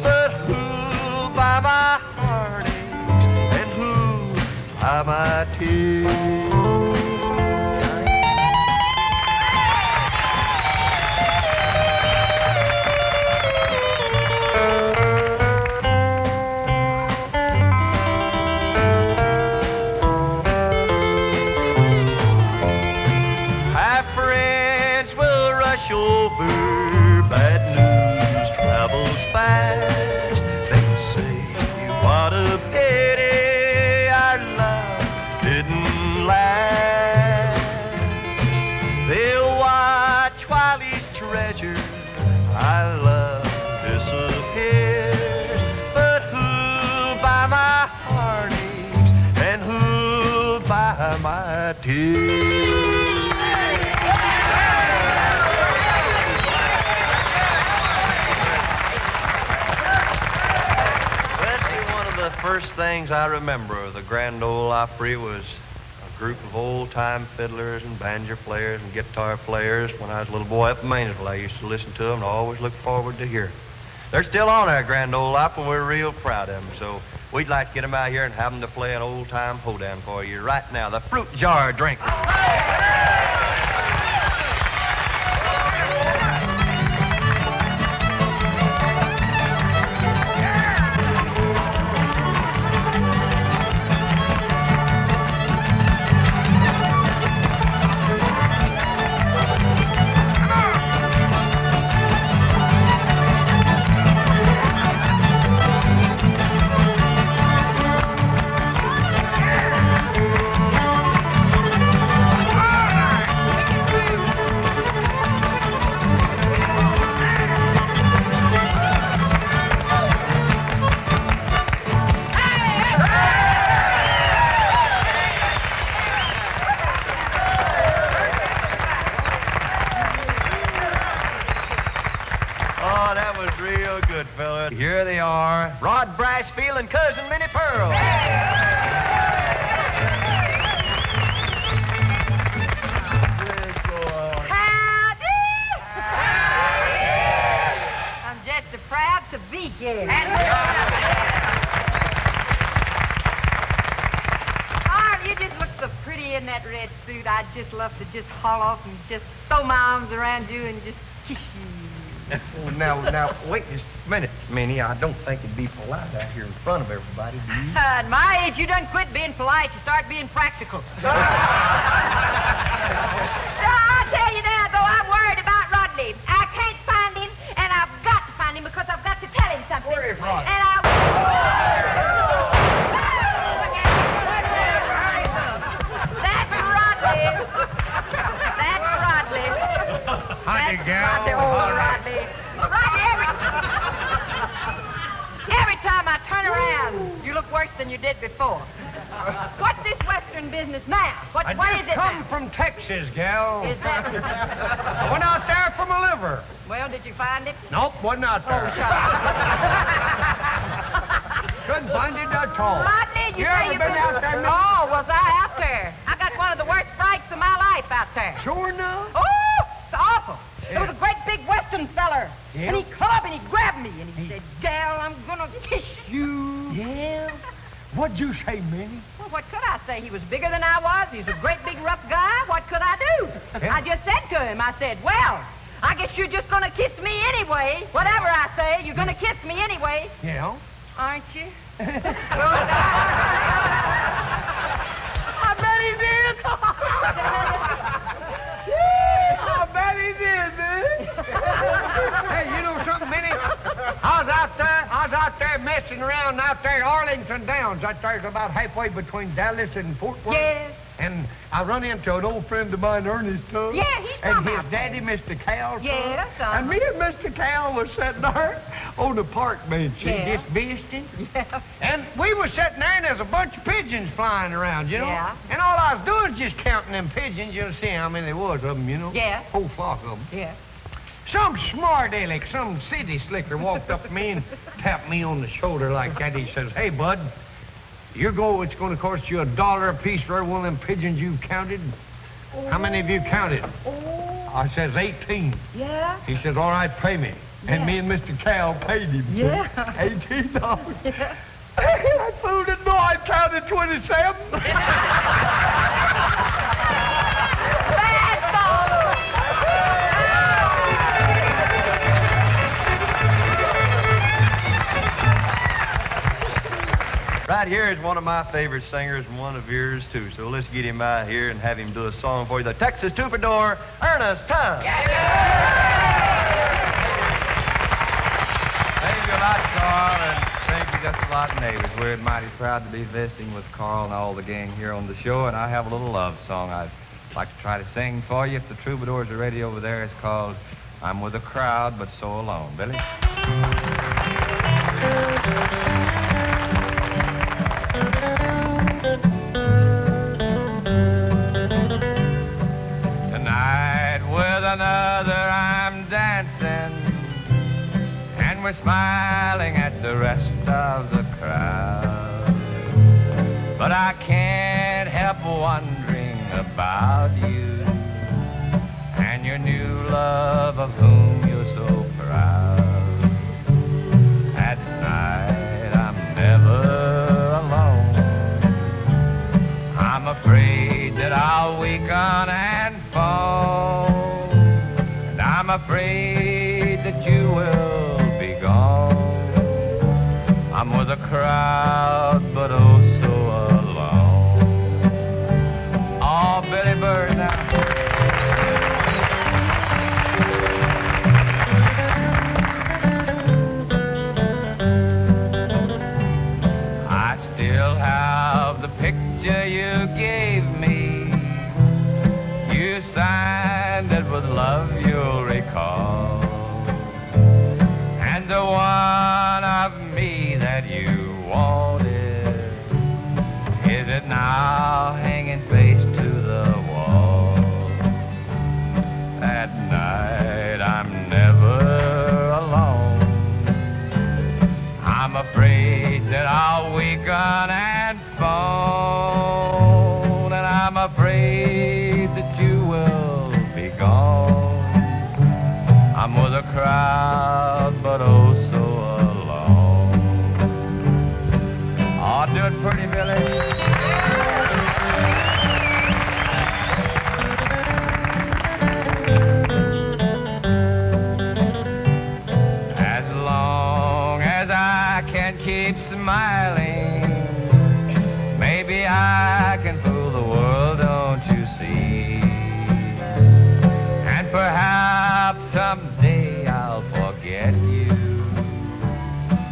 but who'll buy my heartaches and who'll buy my tears? Over bad news travels fast. They say what a pity our love didn't last. They'll watch while his treasure I love disappears, but who'll buy my heartaches and who'll buy my tears? The first things I remember of the Grand Ole Opry was a group of old-time fiddlers and banjo players and guitar players. When I was a little boy up in Mainsville, I used to listen to them and always look forward to hearing them. They're still on our Grand Ole Opry, and we're real proud of them. So we'd like to get them out here and have them to play an old-time hoedown for you right now, the Fruit Jar Drinker. Here they are, Rod Brashfield and Cousin Minnie Pearl. Howdy! I'm just so proud to be here. Oh, you just look so pretty in that red suit. I'd just love to just haul off and just throw my arms around you and just kiss you. Now, wait just a minute, Minnie. I don't think it'd be polite out here in front of everybody, do you? At my age, you done quit being polite. You start being practical. I'll tell you now, though, I'm worried about Rodney. I can't find him, and I've got to find him because I've got to tell him something. Where is Rodney? And I... That's Rodney. That's Rodney. Howdy, gal. Rodney, every time I turn around, you look worse than you did before. What's this Western business now? What is it come now? from Texas, gal. Is that... I went out there for my liver. Well, did you find it? Nope, wasn't out there. Oh, shut up. Couldn't find it at all. Rodney, you say ever you... been out there, Miss? Oh, was I out there? I got one of the worst frights of my life out there. Sure enough. Oh, it's awful. Yeah. There was a great big Western feller. Yeah? And he come up and he grabbed me and he said, "Gal, I'm gonna kiss you." Yeah? What'd you say, Minnie? Well, what could I say? He was bigger than I was. He's a great big rough guy. What could I do? Yeah. I just said to him, I said, "Well, I guess you're just gonna kiss me anyway. Whatever I say, you're gonna kiss me anyway. Yeah? Aren't you?" I bet he did. I bet he did, man. Hey, you know something, Minnie? I was out there messing around out there at Arlington Dam towns. That there's about halfway between Dallas and Fort Worth. Yes. And I run into an old friend of mine, Ernest Tubb. Yeah, he's And from his out daddy, Mr. Cal. Yes, And me and Mr. Cal was sitting there on the park bench, Yeah. just visiting. Yeah. And we was sitting there, and there's a bunch of pigeons flying around, you know? Yeah. And all I was doing was just counting them pigeons, you know, seeing how many there was of them, you know? Yeah. Whole flock of them. Yeah. Some smart aleck, some city slicker walked up to me and tapped me on the shoulder like that. He says, "Hey, bud, it's going to cost you $1 a piece for every one of them pigeons you've counted. How many have you counted?" I says, 18. Yeah. He says, "All right, pay me." And me and Mr. Cal paid him. Yeah. $18. That fool didn't know I counted 27. Right here is one of my favorite singers and one of yours, too. So let's get him out here and have him do a song for you. The Texas Troubadour, Ernest Tubb. Thank you a lot, Carl, and thank you just a lot, neighbors. We're mighty proud to be visiting with Carl and all the gang here on the show, and I have a little love song I'd like to try to sing for you. If the Troubadours are ready over there, it's called "I'm With a Crowd, But So Alone." Billy? Tonight with another I'm dancing, and we're smiling at the rest of the crowd. But I can't help wondering about you and your new love of whom you're so proud. At night I'm never alone. I'm afraid that I'll weaken and fall, and I'm afraid that you will be gone. I'm with a crowd, but oh so alone. Oh, Billy Bird now. I still have the picture you gave me. You signed it with love, you'll recall. And the one of me that you wanted, is it now hanging face to the wall? At night I'm never alone. I'm afraid that I'll weaken and fall, and I'm afraid that you will be gone. I'm with a crowd, but oh so alone. Oh, do it pretty, Billy. As long as I can keep smiling, maybe I can fool the world, don't you see? And perhaps someday I'll forget you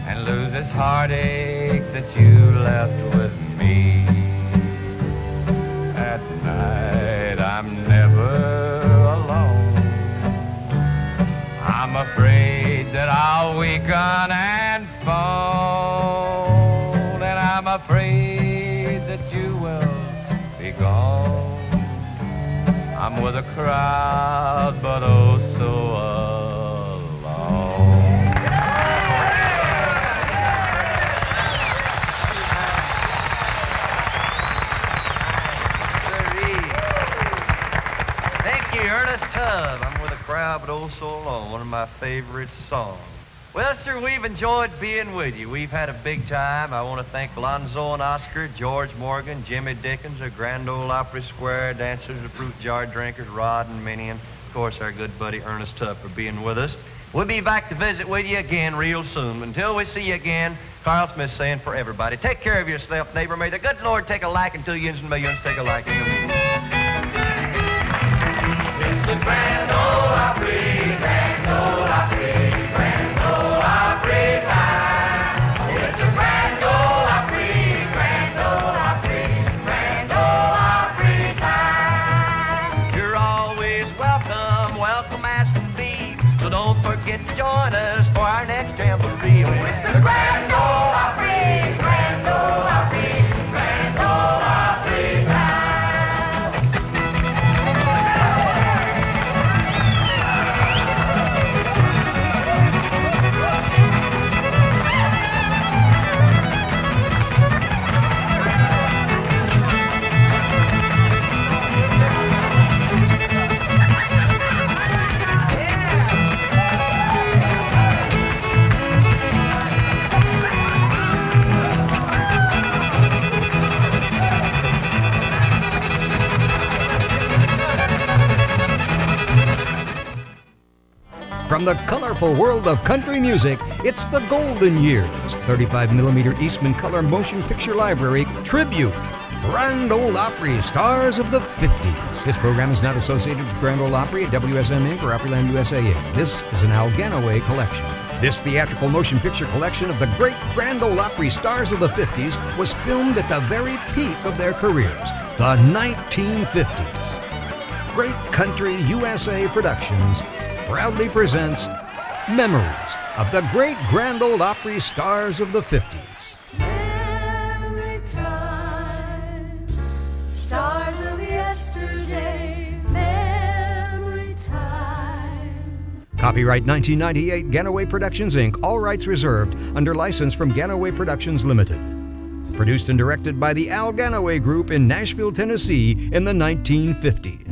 and lose this heartache that you left with me. At night I'm never alone. I'm afraid that I'll weaken and fall, and I'm afraid that you will be gone. I'm with a crowd, but oh so alone. Thank you, Ernest Tubb. I'm with a crowd, but oh so alone. One of my favorite songs. Well, sir, we've enjoyed being with you. We've had a big time. I want to thank Lonzo and Oscar, George Morgan, Jimmy Dickens, our Grand Ole Opry Square dancers, the fruit jar drinkers, Rod and Minnie, and of course our good buddy Ernest Tubb for being with us. We'll be back to visit with you again real soon. Until we see you again, Carl Smith saying for everybody, take care of yourself, neighbor. May the good Lord take a liking to you and millions take a liking to me. It's the Grand Ole Opry, Grand Ole Opry, Grand Ole Opry time. It's the Grand Ole Opry, From the colorful world of country music, it's the Golden Years 35mm Eastman Color Motion Picture Library Tribute. Grand Ole Opry Stars of the 50s. This program is not associated with Grand Ole Opry, WSM Inc., or Opryland USA Inc. This is an Al Gannaway collection. This theatrical motion picture collection of the great Grand Ole Opry Stars of the 50s was filmed at the very peak of their careers, the 1950s. Great Country USA Productions proudly presents Memories of the great Grand Ole Opry Stars of the 50s. Memory time, stars of yesterday, memory time. Copyright 1998, Gannaway Productions, Inc., all rights reserved, under license from Gannaway Productions Limited. Produced and directed by the Al Gannaway Group in Nashville, Tennessee in the 1950s.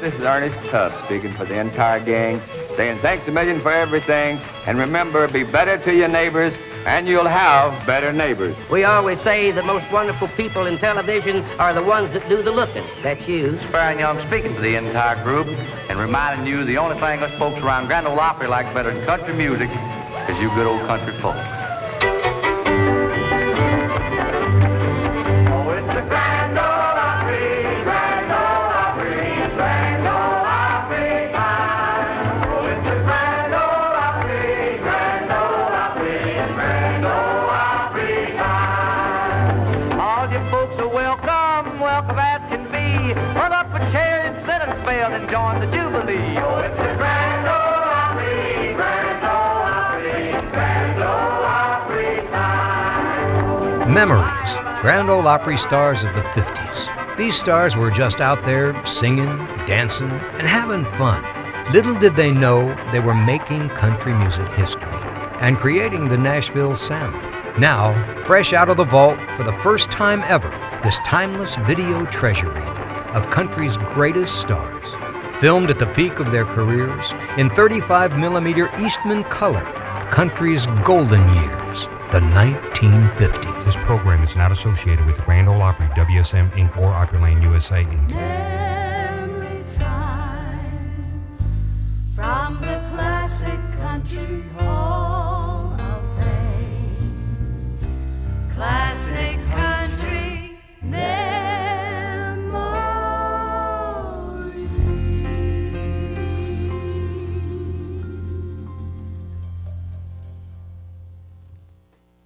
This is Ernest Tubb speaking for the entire gang, saying thanks a million for everything, and remember, be better to your neighbors, and you'll have better neighbors. We always say the most wonderful people in television are the ones that do the looking. That's you. Brian Young speaking for the entire group and reminding you the only thing us folks around Grand Ole Opry like better than country music is you good old country folks. And join the Jubilee. Oh, it's the Grand Ole Opry, Grand Ole Opry, Grand Ole Opry time. Memories, Grand Ole Opry Stars of the 50s. These stars were just out there singing, dancing, and having fun. Little did they know they were making country music history and creating the Nashville sound. Now, fresh out of the vault for the first time ever, this timeless video treasury of country's greatest stars, filmed at the peak of their careers in 35mm Eastman color, country's golden years, the 1950s. This program is not associated with the Grand Ole Opry, WSM Inc., or Opryland USA Inc. Memory time from the classic country